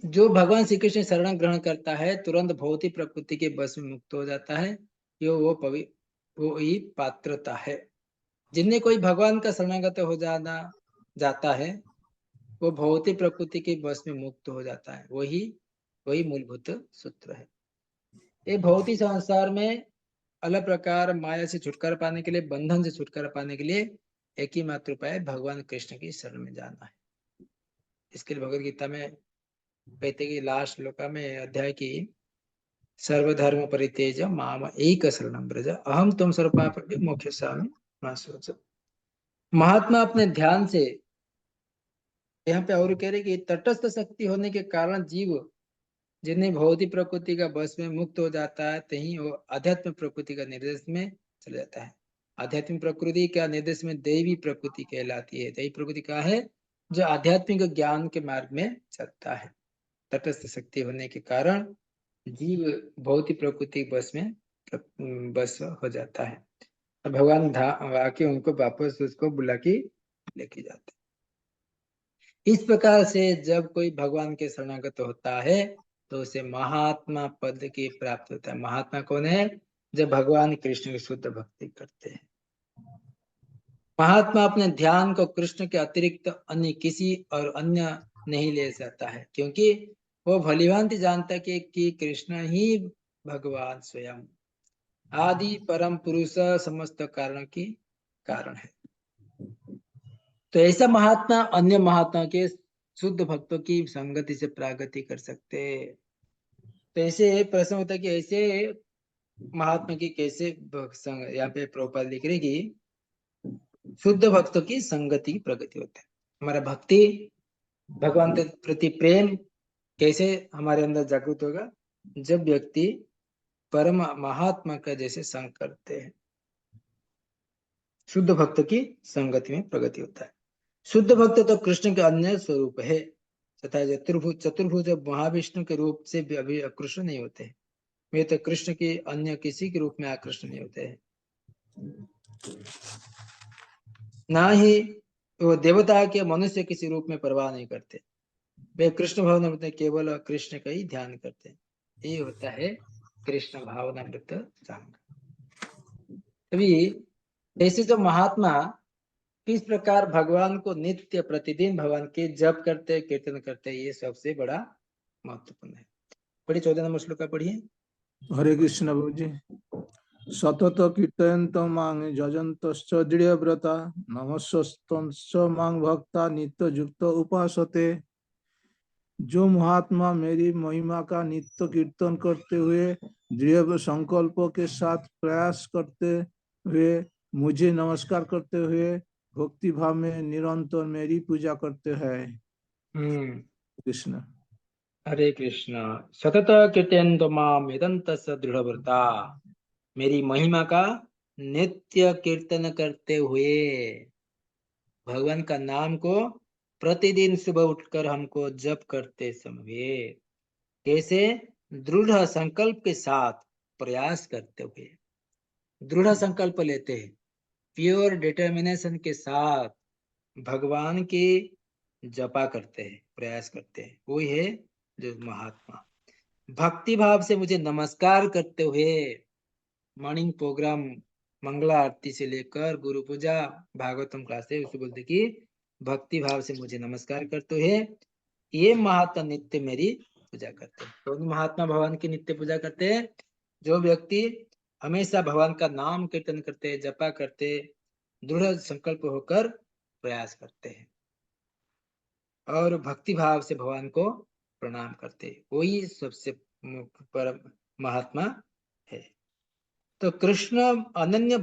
जो भगवान श्री कृष्ण शरण ग्रहण करता है तुरंत भौतिक प्रकृति के बस में मुक्त हो जाता है। यो वो ही पात्रता है। जिन्हें कोई भगवान का शरणागत हो जाता है वो भौतिक प्रकृति के बस में मुक्त हो जाता है। वही मूलभूत सूत्र है। ये भौतिक संसार में अलग प्रकार माया से छुटकारा पाने के लिए, बंधन से छुटकारा पाने के लिए एक ही मात्र उपाय भगवान कृष्ण की शरण में जाना है। इसके लिए भगवद गीता में कहते कि लास्ट श्लोक में अध्याय की सर्वधर्म परित्यज माम एक शरणं व्रज अहम तुम सर्वपापेभ्यो मोक्षयिष्यामि मा शुचः। महात्मा अपने ध्यान से, यहाँ पे और कह रहे कि तटस्थ शक्ति होने के कारण जीव जिन्हें भौतिक प्रकृति का बस में मुक्त हो जाता है तहीं वो आध्यात्म प्रकृति का निर्देश में चला जाता है। आध्यात्मिक प्रकृति का निर्देश में दैवी प्रकृति कहलाती है। दैवी प्रकृति का है जो आध्यात्मिक ज्ञान के मार्ग में चलता है। तटस्थ शक्ति होने के कारण जीव भौतिक प्रकृति बस हो जाता है। भगवान आके उनको वापस उसको बुला के लेके जाते। इस प्रकार से जब कोई भगवान के शरणागत होता है तो उसे महात्मा पद की प्राप्त होता है। महात्मा कौन है? जब भगवान कृष्ण की शुद्ध भक्ति करते हैं। महात्मा अपने ध्यान को कृष्ण के अतिरिक्त अन्य किसी और अन्य नहीं ले सकता है क्योंकि वो भलीभांति जानता है कि कृष्ण ही भगवान स्वयं आदि परम पुरुष समस्त कारण की कारण है। तो ऐसा महात्मा अन्य महात्मा के शुद्ध भक्तों की संगति से प्रागति कर सकते। तो ऐसे प्रश्न होता है कि ऐसे महात्मा की कैसे यहाँ पे प्रभुपाद लिख रहे कि शुद्ध भक्तों की संगति की प्रगति होता है। हमारा भक्ति भगवान के प्रति प्रेम कैसे हमारे अंदर जागृत होगा? जब व्यक्ति परम महात्मा का जैसे संग करते हैं। शुद्ध भक्त की संगति में प्रगति होता है। शुद्ध भक्त तो कृष्ण के अन्य स्वरूप है। तथा चतुर्भुज महाविष्णु के रूप से भी अभी आकृष्ट नहीं होते। वे तो कृष्ण के अन्य किसी के रूप में आकृष्ट नहीं होते हैं। ना ही वो देवता के मनुष्य किसी रूप में परवाह नहीं करते। वे कृष्ण भावनामृत केवल कृष्ण का ही ध्यान करते हैं। ये होता है कृष्ण भावनामृत संग। अभी ऐसे जो महात्मा किस प्रकार भगवान को नित्य प्रतिदिन भगवान के जप करते कीर्तन करते, ये सबसे बड़ा महत्वपूर्ण है। पढ़िए 14 नंबर श्लोक का पढ़िए। हरे कृष्ण प्रभु जी। सतत कीर्तयन्त मां यजन्तश्च दृढ़व्रता नमस्स्तंश्च मां भक्ता नित्य युक्त उपासते। जो महात्मा मेरी महिमा का नित्य कीर्तन करते हुए दृढ़ संकल्प के साथ प्रयास करते हुए मुझे नमस्कार करते हुए भक्ति भाव में निरंतर मेरी पूजा करते हैं। कृष्ण। हरे कृष्ण। सतत कीर्तयन्त माम यजन्तस्य दृढ़व्रता, मेरी महिमा का नित्य कीर्तन करते हुए भगवान का नाम को प्रतिदिन सुबह उठकर हमको जप करते समय कैसे दृढ़ संकल्प के साथ प्रयास करते हुए, दृढ़ संकल्प लेते हैं, प्योर डिटर्मिनेशन के साथ भगवान की जपा करते हैं, प्रयास करते हैं, वही है जो महात्मा। भक्ति भाव से मुझे नमस्कार करते हुए, मॉर्निंग प्रोग्राम मंगला आरती से लेकर गुरु पूजा भागवतम क्लास है, उसे बोलते कि भक्ति भाव से मुझे नमस्कार करते हुए ये महात्मा नित्य मेरी पूजा करते हैं। तो महात्मा भगवान की नित्य पूजा करते हैं जो व्यक्ति हमेशा भगवान का नाम कीर्तन करते, जपा करते, दृढ़ संकल्प होकर प्रयास करते हैं और भक्ति भाव से भगवान को प्रणाम करते, वही सबसे परम महात्मा है। तो कृष्ण अनन्य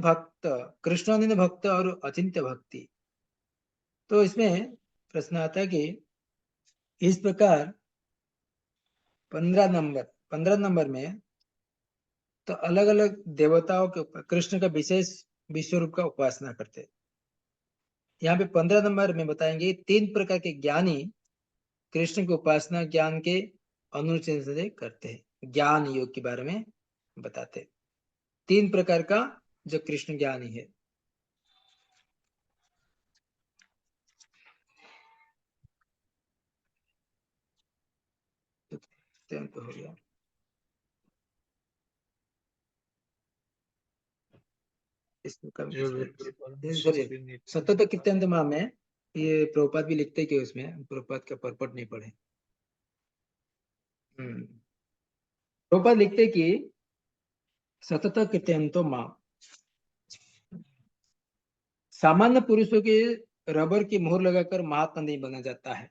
भक्त और अचिंत्य भक्ति। तो इसमें प्रश्न आता है कि इस प्रकार 15 नंबर में तो अलग अलग देवताओं के ऊपर कृष्ण का विशेष विश्व रूप का उपासना करते। यहाँ पे 15 नंबर में बताएंगे 3 प्रकार के ज्ञानी कृष्ण की उपासना ज्ञान के अनुच्छेद से करते हैं। ज्ञान योग के बारे में बताते 3 प्रकार का जो कृष्ण ज्ञानी है। तो हो गया सतत कीर्तन में ये प्रभुपाद भी लिखते कि उसमें प्रभुपाद का परपट नहीं पढ़े। प्रभुपाद लिखते कि सतत कीर्तन तो मां सामान्य पुरुषों के रबर की मोहर लगाकर महात्मा नहीं बना जाता है।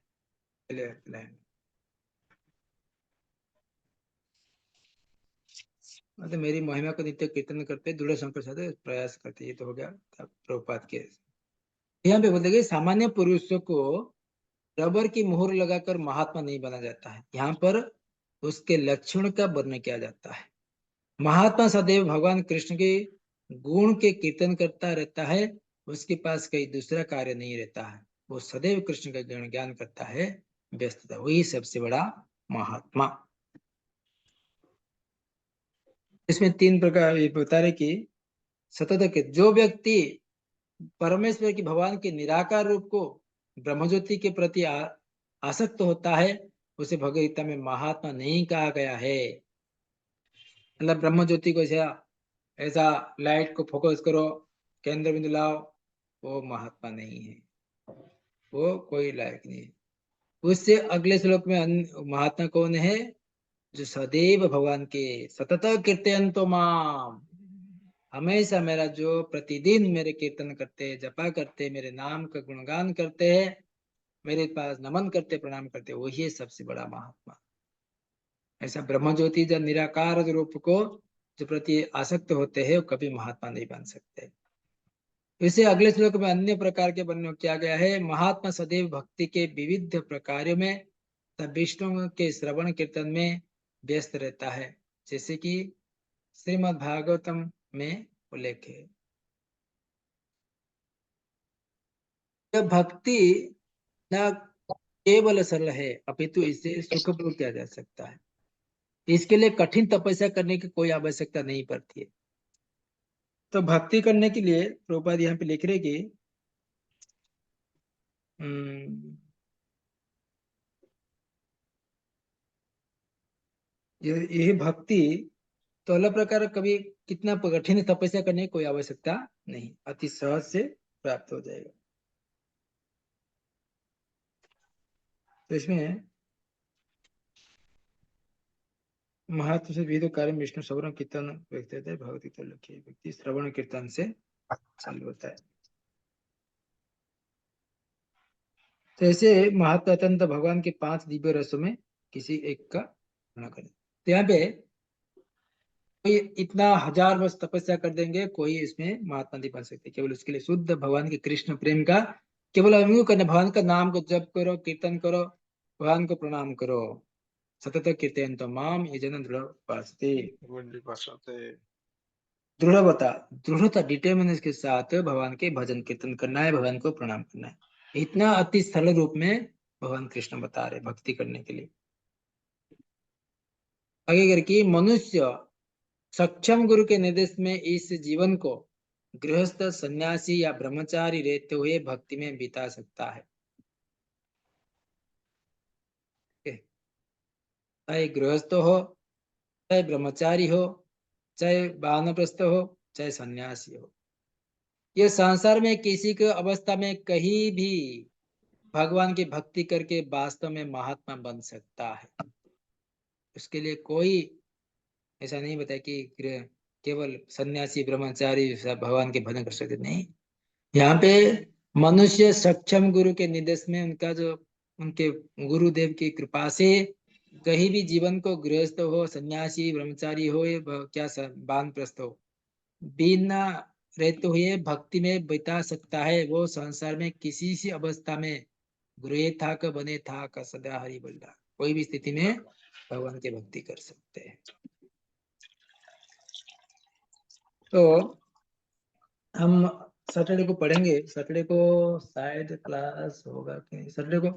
मतलब मेरी महिमा को नित्य कीर्तन करते, दृढ़ संकल्प से प्रयास करते, ये तो हो गया प्रभुपाद के। यहाँ पे बोलते कि सामान्य पुरुषों को रबर की मोहर लगाकर महात्मा नहीं बना जाता है। यहाँ पर उसके लक्षण का वर्णन किया जाता है। महात्मा सदैव भगवान कृष्ण के गुण के कीर्तन करता रहता है, उसके पास कहीं दूसरा कार्य नहीं रहता है, वो सदैव कृष्ण का गुण ज्ञान करता है, व्यस्तता, वही सबसे बड़ा महात्मा। इसमें 3 प्रकार ये बता रहे कि सतत के जो व्यक्ति परमेश्वर की भगवान के निराकार रूप को ब्रह्मज्योति के प्रति आसक्त होता है, उसे भगवद्गीता में महात्मा नहीं कहा गया है। मतलब ब्रह्मज्योति को ऐसा लाइट को फोकस करो, केंद्र बिंदु लाओ, वो महात्मा नहीं है, वो कोई लायक नहीं है। उससे अगले श्लोक में महात्मा कौन है? जो सदैव भगवान के सतत कीर्तन तो माम, हमेशा मेरा जो प्रतिदिन मेरे कीर्तन करते, जपा करते, मेरे नाम का गुणगान करते हैं, मेरे पास नमन करते, प्रणाम करते, वही सबसे बड़ा महात्मा। ऐसा ब्रह्मज्योति जो निराकार रूप को जो प्रति आसक्त होते हैं, वो कभी महात्मा नहीं बन सकते। इसे अगले श्लोक में अन्य प्रकार के वर्णन किया गया है। महात्मा सदैव भक्ति के विविध प्रकारों में विष्णु के श्रवण कीर्तन में व्यस्त रहता है, जैसे कि श्रीमद् भागवतम में उल्लेख है। जब भक्ति न केवल सरल है, अपितु इसे सुखपूर्ण किया जा सकता है। इसके लिए कठिन तपस्या करने की कोई आवश्यकता नहीं पड़ती है। तो भक्ति करने के लिए प्रभुपाद यहाँ पे लिख रहे कि यही भक्ति तो अलग प्रकार कभी कितना कठिन तपस्या करने की कोई आवश्यकता नहीं, अति सहज से प्राप्त हो जाएगा। तो इसमें महत्व से विविध कार्य विष्णु श्रवण कीर्तन व्यक्ति भगवती तो लक्ष्य व्यक्ति श्रवण कीर्तन से चालू होता है। तो ऐसे महत्व अत्यंत भगवान के 5 दिव्य रसों में किसी एक का वर्णन करें। तो यहाँ पे कोई इतना 1000 वर्ष तपस्या कर देंगे, कोई इसमें महात्मा नहीं बन सकते। केवल उसके लिए शुद्ध भगवान के कृष्ण प्रेम का केवल अभियोग करना, भगवान का नाम को जप करो, कीर्तन करो, भगवान को प्रणाम करो। सतत कीर्तन तो माम ये जन दृढ़ उपासते, दृढ़ता डिटर्मिनेंस के साथ भगवान के भजन कीर्तन करना है, भगवान को प्रणाम करना है। इतना अति सरल रूप में भगवान कृष्ण बता रहे भक्ति करने के लिए। आगे करके मनुष्य सक्षम गुरु के निर्देश में इस जीवन को गृहस्थ, सन्यासी या ब्रह्मचारी रहते हुए भक्ति में बिता सकता है। चाहे गृहस्थ हो, चाहे ब्रह्मचारी हो, चाहे वानप्रस्थ हो, चाहे सन्यासी हो, ये संसार में किसी के अवस्था में कहीं भी भगवान की भक्ति करके वास्तव में महात्मा बन सकता है। उसके लिए कोई ऐसा नहीं बताया कि केवल सन्यासी ब्रह्मचारी सब भगवान के भजन कर सकते, नहीं। यहाँ पे मनुष्य सक्षम गुरु के निर्देश में उनका जो उनके गुरुदेव की कृपा से कहीं भी जीवन को गृहस्थ हो, सन्यासी, ब्रह्मचारी हो या क्या वानप्रस्थ हो, बिना रहते हुए भक्ति में बिता सकता है। वो संसार में किसी सी अवस्था में गृह था का बने था का सदा हरि बोल रहा, कोई भी स्थिति में भगवान की भक्ति कर सकते हैं। तो हम सैटरडे को पढ़ेंगे। सैटरडे को शायद क्लास होगा कि नहीं सैटरडे को।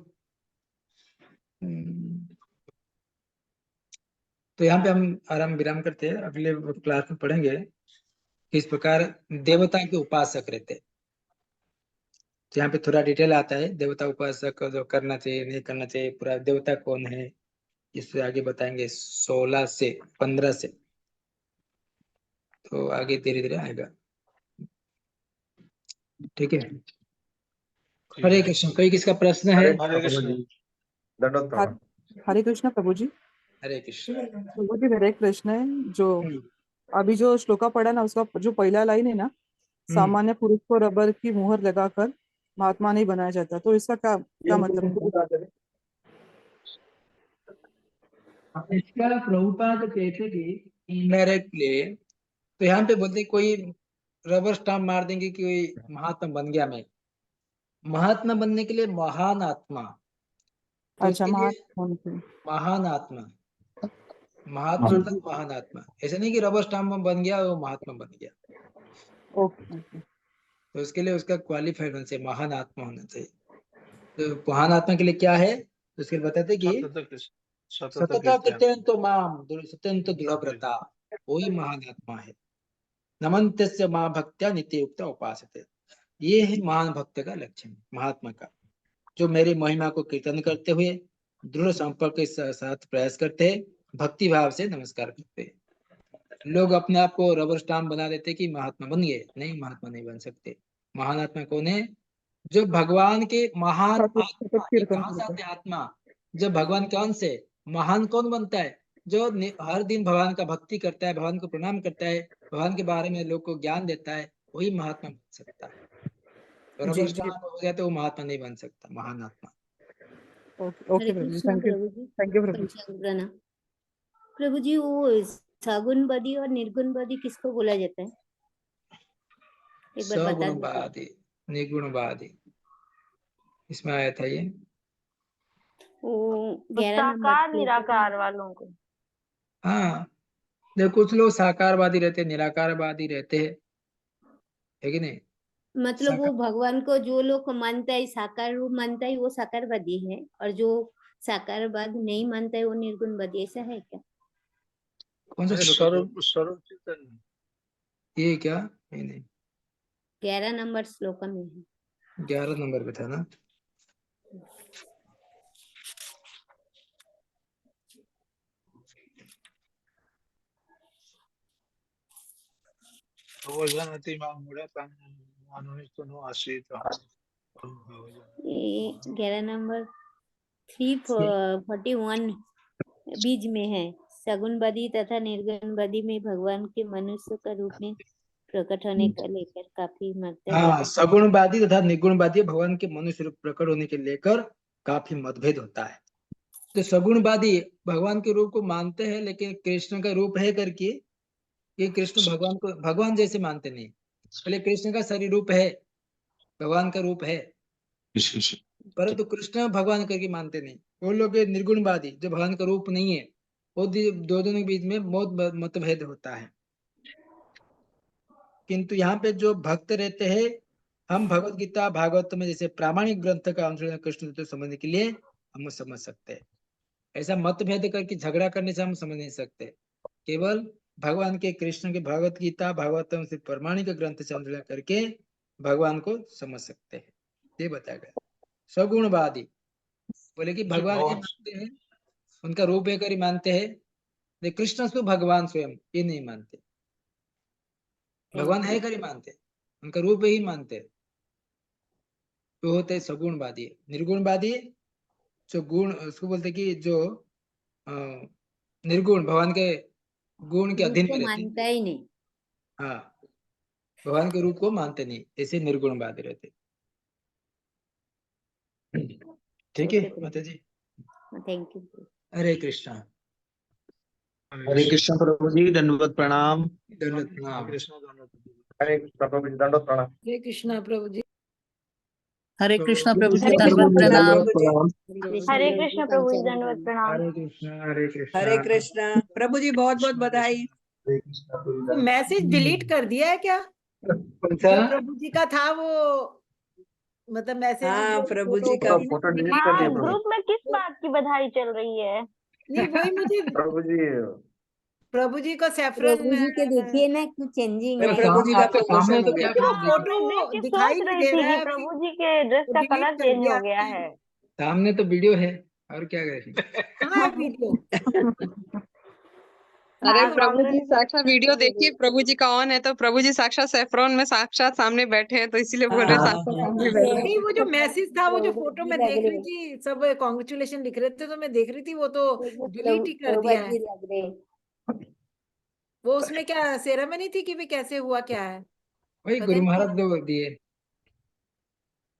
तो यहाँ पे हम आराम विराम करते हैं। अगले क्लास में पढ़ेंगे किस प्रकार देवता के उपासक रहते हैं। तो यहाँ पे थोड़ा डिटेल आता है देवता उपासक जो करना चाहिए नहीं करना चाहिए, पूरा देवता कौन है, इससे आगे बताएंगे 16 से 15 से। तो आगे धीरे धीरे आएगा। ठीक है। हरे कृष्ण। कोई किसका प्रश्न है? हरे कृष्ण। दंडवत प्रणाम। हरे कृष्ण प्रभु जी। हरे कृष्ण। प्रभु जी मेरा एक प्रश्न है, जो अभी जो श्लोका पढ़ा ना, उसका जो पहला लाइन है ना, सामान्य पुरुष को रबर की मुहर लगाकर महात्मा नहीं बनाया जाता, तो इसका क्या मतलब? इसका प्रभुपाद कहते कि इनडायरेक्टली, तो यहाँ पे बोलते कोई रबर स्टाम्प मार देंगे कि कोई महात्मा बन गया। मैं महात्मा बनने के लिए महान आत्मा, तो अच्छा, उसके लिए महान महान आत्मा, महात्मा मतलब महान आत्मा। ऐसा नहीं कि रबर स्टाम्प बन गया वो महात्मा बन गया। ओके। तो उसके लिए उसका क्वालिफाइड होना चाहिए, महान आत्मा होना चाहिए। तो महान आत्मा के लिए क्या है, तो उसके लिए बताते कि सतत कीर्तन तो माम सत्यं तो दृढ़व्रता, वही महान आत्मा है। नमन्त्यस्य मां भक्त्या नित्ययुक्त उपासते, ये है महान भक्त का लक्षण, महात्मा का, जो मेरी महिमा को कीर्तन करते हुए दृढ़ संपर्क के साथ प्रयास करते हैं, भक्ति भाव से नमस्कार करते हैं। लोग अपने आप को रबर स्टाम्प बना देते कि महात्मा बन गए, नहीं, महात्मा नहीं बन सकते। महान आत्मा कौन है? जो भगवान के महान आत्मा। ये कहाँ से आते आत्मा? जब भगवान के अंश से। महान कौन बनता है? जो हर दिन भगवान का भक्ति करता है, भगवान को प्रणाम करता है, भगवान के बारे में लोग को ज्ञान देता है, वही महात्मा बन सकता है। तो रबर स्टाम्प हो गया तो वो महात्मा नहीं बन सकता, महान आत्मा। ओके प्रभु जी, थैंक यू प्रभु जी। प्रभु जी, वो सगुणवादी और निर्गुणवादी किसको बोला जाता है? एक बार बता दो। सगुणवादी, निर्गुणवादी, इसमें आया था ये। वो तो 11 साकार नंबर निराकार वालों को। हाँ, देखो कुछ लोग साकारवादी रहते हैं, निराकारवादी रहते हैं, है कि नहीं? मतलब वो भगवान को जो लोग मानता है साकार रूप मानता है वो साकारवादी है, और जो साकारवाद नहीं मानता है वो निर्गुणवादी, ऐसा है क्या? कौन सा श्लोक है? स्वरूप स्वरूप चिंतन। ये क्या? नहीं 11 नंबर श्लोक में है। 11 नंबर पे था ना। भवजनति मां मूढ़तं मानुषो आश्रित। ये 11 नंबर 341 बीज में है। सगुणवादी तथा निर्गुणवादी में भगवान के मनुष्य का रूप में प्रकट होने को लेकर काफी मतभेद हाँ, होता है। सगुणवादी तथा निर्गुणवादी भगवान के मनुष्य रूप प्रकट होने के लेकर काफी मतभेद होता है। तो सगुणवादी भगवान के रूप को मानते हैं, लेकिन कृष्ण का रूप है करके ये कृष्ण भगवान को भगवान जैसे मानते नहीं। पहले कृष्ण का शरीर रूप है, भगवान का रूप है, परंतु कृष्ण भगवान करके मानते नहीं। वो लोग निर्गुणवादी जो भगवान का रूप नहीं है, वो दोनों के बीच में बहुत मतभेद होता है। किंतु यहाँ पे जो भक्त रहते हैं, हम भगवत गीता भागवत में जैसे प्रामाणिक ग्रंथ का अनुसरण कृष्ण तत्व समझने के लिए हम समझ सकते हैं। ऐसा मतभेद करके झगड़ा करने से हम समझ नहीं सकते। केवल भगवान के कृष्ण के भगवत गीता भागवतम से प्रमाणिक ग्रंथ से अनुसरण करके भगवान को समझ सकते हैं, ये बताया गया। सगुणवादी बोले कि भगवान ही मानते हैं, उनका रूप एक ही मानते हैं, कृष्ण को भगवान स्वयं ये नहीं मानते। भगवान है कर ही मानते, उनका रूप ही मानते। तो होते सगुणवादी। निर्गुणवादी जो गुण उसको बोलते कि जो निर्गुण भगवान के गुण के रूप अधीन को में रहते। मानता ही नहीं। हाँ, भगवान के रूप को मानते नहीं, ऐसे निर्गुणवादी रहते। ठीक है माता जी, थैंक यू। हरे कृष्णा। हरे कृष्ण प्रभु जी, दंडवत प्रणाम। दंडवत प्रणाम। हरे कृष्ण प्रभु जी, दंडवत प्रणाम। हरे कृष्णा प्रभु जी। हरे कृष्णा प्रभु जी, हरे दंडवत कृष्ण प्रणाम। प्रभु जी। हरे कृष्ण प्रभु जी, दंडवत प्रणाम। हरे कृष्णा हरे कृष्णा। हरे कृष्णा प्रभु जी, बहुत बहुत बधाई। वो मैसेज डिलीट कर दिया है क्या? कौन सा? जो प्रभु जी का था वो, मतलब मैसेज हाँ, जो प्रभु जी फोटो का थी ना, फोटो डिलीट delete कर हाँ, दिया कर प्रभु। ग्रुप में किस बात की बधाई चल रही है? नहीं वही मुझे प्रभु जी प्रभु जी को प्रभु जी के सैफरन, देखिए ना कि चेंजिंग है। प्रभु जी का आपके सामने प्रमोशन तो हो क्या गया। वो प्रभु जी का? फोटो मैं देख के दिखाई सोच नहीं रही दे थी रहा कि है अभी, प्रभु जी के ड्रेस वो का डिलीट कलर कर चेंज दिया हो गया आपने। है। सामने तो वीडियो है, और क्या करें? कहाँ है वीडियो? अरे हाँ, प्रभु जी कॉन्ग्रेचुलेशन साक्षात वीडियो देखिए, प्रभु जी का ऑन है तो प्रभु जी साक्षात सैफरन में साक्षात सामने बैठे हैं, तो इसीलिए बोल रहे हैं हाँ, साक्षात हाँ, सामने हाँ। बैठे हैं। नहीं वो जो मैसेज था, वो जो फोटो मैं लग देख रही रही थी, सब कॉन्ग्रेचुलेशन लिख रहे थे, तो मैं देख रही थी वो तो डिलीट ही कर दिया है। प्रभुपाद जी लग रहे। वो उसमें क्या सेरेमनी थी कि भी कैसे हुआ, क्या है वही पता गुरु नहीं। महाराज को दिए।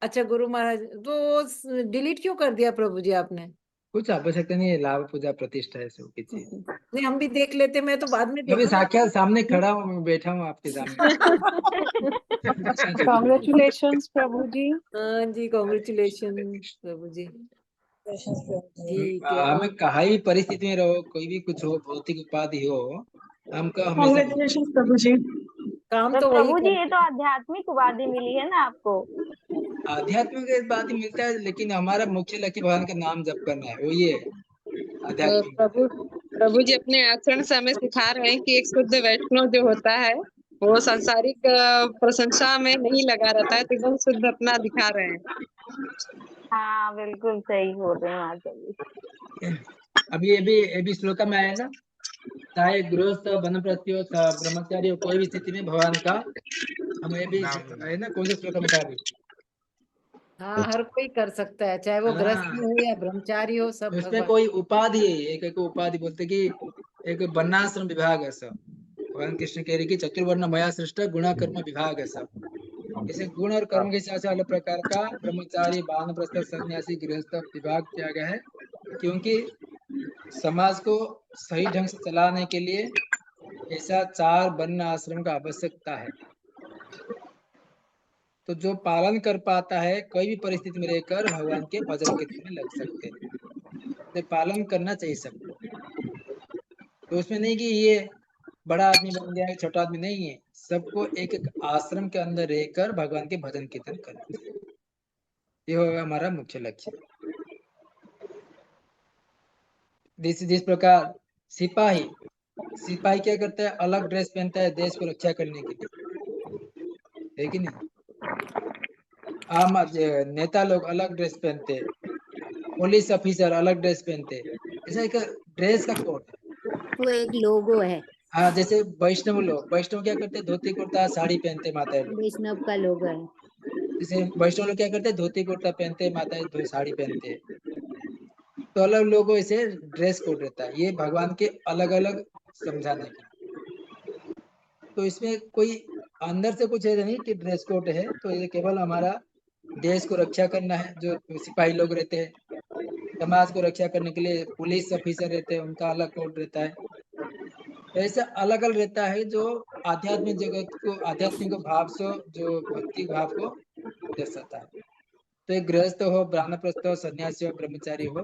अच्छा, गुरु महाराज तो डिलीट क्यों कर दिया प्रभु जी आपने? कुछ आवश्यकता नहीं है, लाभ पूजा प्रतिष्ठा है सब की चीज। नहीं हम भी देख लेते, मैं तो बाद में अभी देखा ना। साक्षात सामने खड़ा हूँ, मैं बैठा हूँ आपके सामने। कॉन्ग्रेचुलेशंस प्रभु जी। हाँ जी, कॉन्ग्रेचुलेशन प्रभु जी। ठीक है, हमें कहीं परिस्थिति में रहो, कोई भी कुछ हो, भौतिक उपाधि हो, हमको हमेशा प्रभु जी। काम तो तो वही प्रभु जी, ये करते तो हैं। आध्यात्मिक उपाधि मिली है ना आपको। आध्यात्मिक बात ही मिलता है, लेकिन हमारा मुख्य लक्ष्य भगवान का नाम जप करना है, वो ये है आध्यात्मिक। प्रभु जी अपने आचरण से हमें सिखा रहे हैं कि एक शुद्ध वैष्णव जो होता है वो सांसारिक प्रशंसा में नहीं लगा रहता है, तो एकदम शुद्ध अपना दिखा रहे हैं। हाँ, बिल्कुल सही बोल रहे हैं माता जी। अभी ये भी श्लोक में आया ना, चाहे गृहस्थ बनप्रत्यो ब्रह्मचारी हो, कोई भी स्थिति में भगवान का हमें भी है ना। कौन से श्लोक में था अभी? हाँ, हर कोई कर सकता है, चाहे वो गृहस्थ हाँ, हो या ब्रह्मचारी हो, सब उसमें भगवान। कोई उपाधि है, एक एक उपाधि बोलते कि एक वर्णाश्रम विभाग है सब। भगवान कृष्ण कह रहे कि चतुर्वर्ण मया सृष्ट गुण कर्म विभाग है सब। इसे गुण और कर्म के हिसाब से अलग प्रकार का ब्रह्मचारी वानप्रस्थ सन्यासी गृहस्थ विभाग किया गया है, क्योंकि समाज को सही ढंग से चलाने के लिए ऐसा 4 वर्ण आश्रम का आवश्यकता है। तो जो पालन कर पाता है, कोई भी परिस्थिति में रहकर भगवान के भजन कीर्तन में लग सकते हैं। तो पालन करना चाहिए सबको। तो उसमें नहीं कि ये बड़ा आदमी बन गया है, छोटा आदमी नहीं है, सबको एक एक आश्रम के अंदर रहकर भगवान के भजन कीर्तन करना चाहिए। ये होगा हमारा मुख्य लक्ष्य। जिस प्रकार सिपाही सिपाही क्या करता है, अलग ड्रेस पहनता है देश को रक्षा करने के लिए, है कि नहीं? आम नेता लोग अलग ड्रेस पहनते हैं, पुलिस ऑफिसर अलग ड्रेस पहनते हैं। ऐसा एक ड्रेस का कोड है। वो एक लोगो है, हाँ, जैसे वैष्णव लोग, वैष्णव क्या करते हैं, धोती कुर्ता साड़ी पहनते हैं माताएं लोग। वैष्णव का लोगो है। जैसे वैष्णव लोग क्या करते हैं, धोती कुर्ता पहनते हैं, माताएं साड़ी पहनते हैं। तो अलग लोगों ऐसे ड्रेस कोड रहता है, ये भगवान के अलग अलग समझाने के। तो इसमें कोई अंदर से कुछ है नहीं कि ड्रेस कोड है, तो ये केवल हमारा देश को रक्षा करना है। जो सिपाही लोग रहते हैं, समाज को रक्षा करने के लिए पुलिस ऑफिसर रहते हैं, उनका अलग कोड रहता है। तो ऐसा अलग अलग रहता है जो आध्यात्मिक जगत को, आध्यात्मिक भाव से, जो भक्ति भाव को दर्शाता है। तो एक गृहस्थ हो, ब्राह्मणप्रस्थ हो, सन्यासी हो, ब्रह्मचारी हो,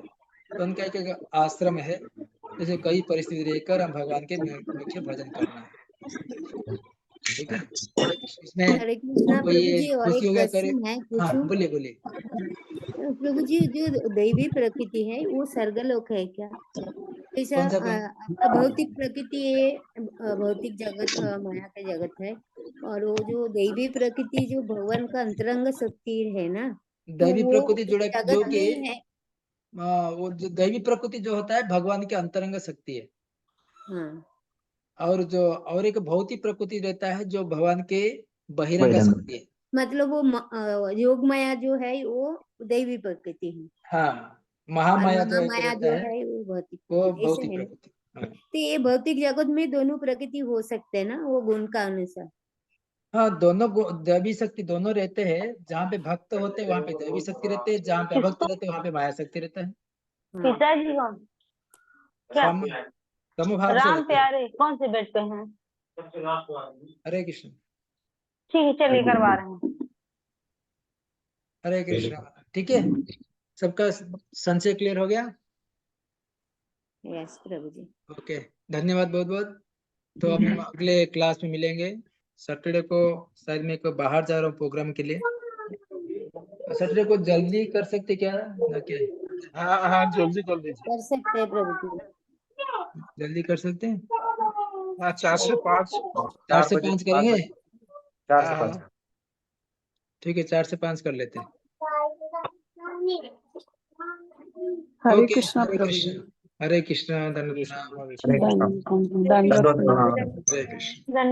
तो उनका एक एक आश्रम है। जैसे कई परिस्थिति रहकर हम भगवान के मुख्य भजन करना है, ठीक है। इसमें हरे कृष्णा कोई प्रभु जी, और खुशी एक हो गया करे। क्वेश्चन है, हाँ, पूछूं? बोलिए बोलिए। प्रभु जी, जो दैवी प्रकृति है वो स्वर्गलोक है क्या? ऐसा कौन सा आपका भौतिक प्रकृति है, भौतिक जगत माया का जगत है, और वो जो दैवी प्रकृति जो भगवान का अंतरंग शक्ति है ना, तो दैवी वो प्रकृति इस जो जगत कि में है। वो जो दैवी प्रकृति जो होता है भगवान के अंतरंग शक्ति है। हाँ, और एक भौतिक प्रकृति रहता है जो भगवान के बहिरंग शक्ति है। मतलब वो योग माया जो है वो दैवी प्रकृति है, हाँ, और महामाया जो एक महामाया रहता जो है है वो भौतिक वो प्रकृति, ऐसे भौतिक है ना? प्रकृति। हाँ, तो ये भौतिक जगत में दोनों प्रकृति हो सकते हैं ना, वो गुण का अनुसार? हाँ, दोनों दैवी शक्ति दोनों रहते हैं। जहाँ पे भक्त होते हैं वहाँ पे दैवी शक्ति रहते हैं, जहाँ पे अभक्त रहते हैं वहाँ पे माया शक्ति रहता है। हाँ। पिताजी कौन समभाव से राम रहते हैं। प्यारे कौन से बेड पे हैं? हरे कृष्ण, ठीक है, चलिए करवा रहे हैं। हरे कृष्ण। ठीक है, सबका संशय क्लियर हो गया? यस प्रभु जी। ओके, धन्यवाद बहुत बहुत। तो हम अगले क्लास में मिलेंगे। सैटरडे को शायद मैं को बाहर जा रहा हूँ प्रोग्राम के लिए। सैटरडे को जल्दी कर सकते क्या ना क्या? हाँ जल्दी कर दीजिए। कर सकते हैं प्रभु जी। जल्दी कर सकते हैं? हाँ 4 से 5। 4 से 5 करेंगे? 4 से हाँ, 5। ठीक है, 4 से 5 कर लेते हैं। हरे ओके, कृष्णा हरे प्रभु कृष्ण, जी। हरे कृष्ण, धन्यवाद। हरे कृष्ण। धन्यवाद। दंडवत प्रणाम। हरे कृष्ण। धन्यवाद।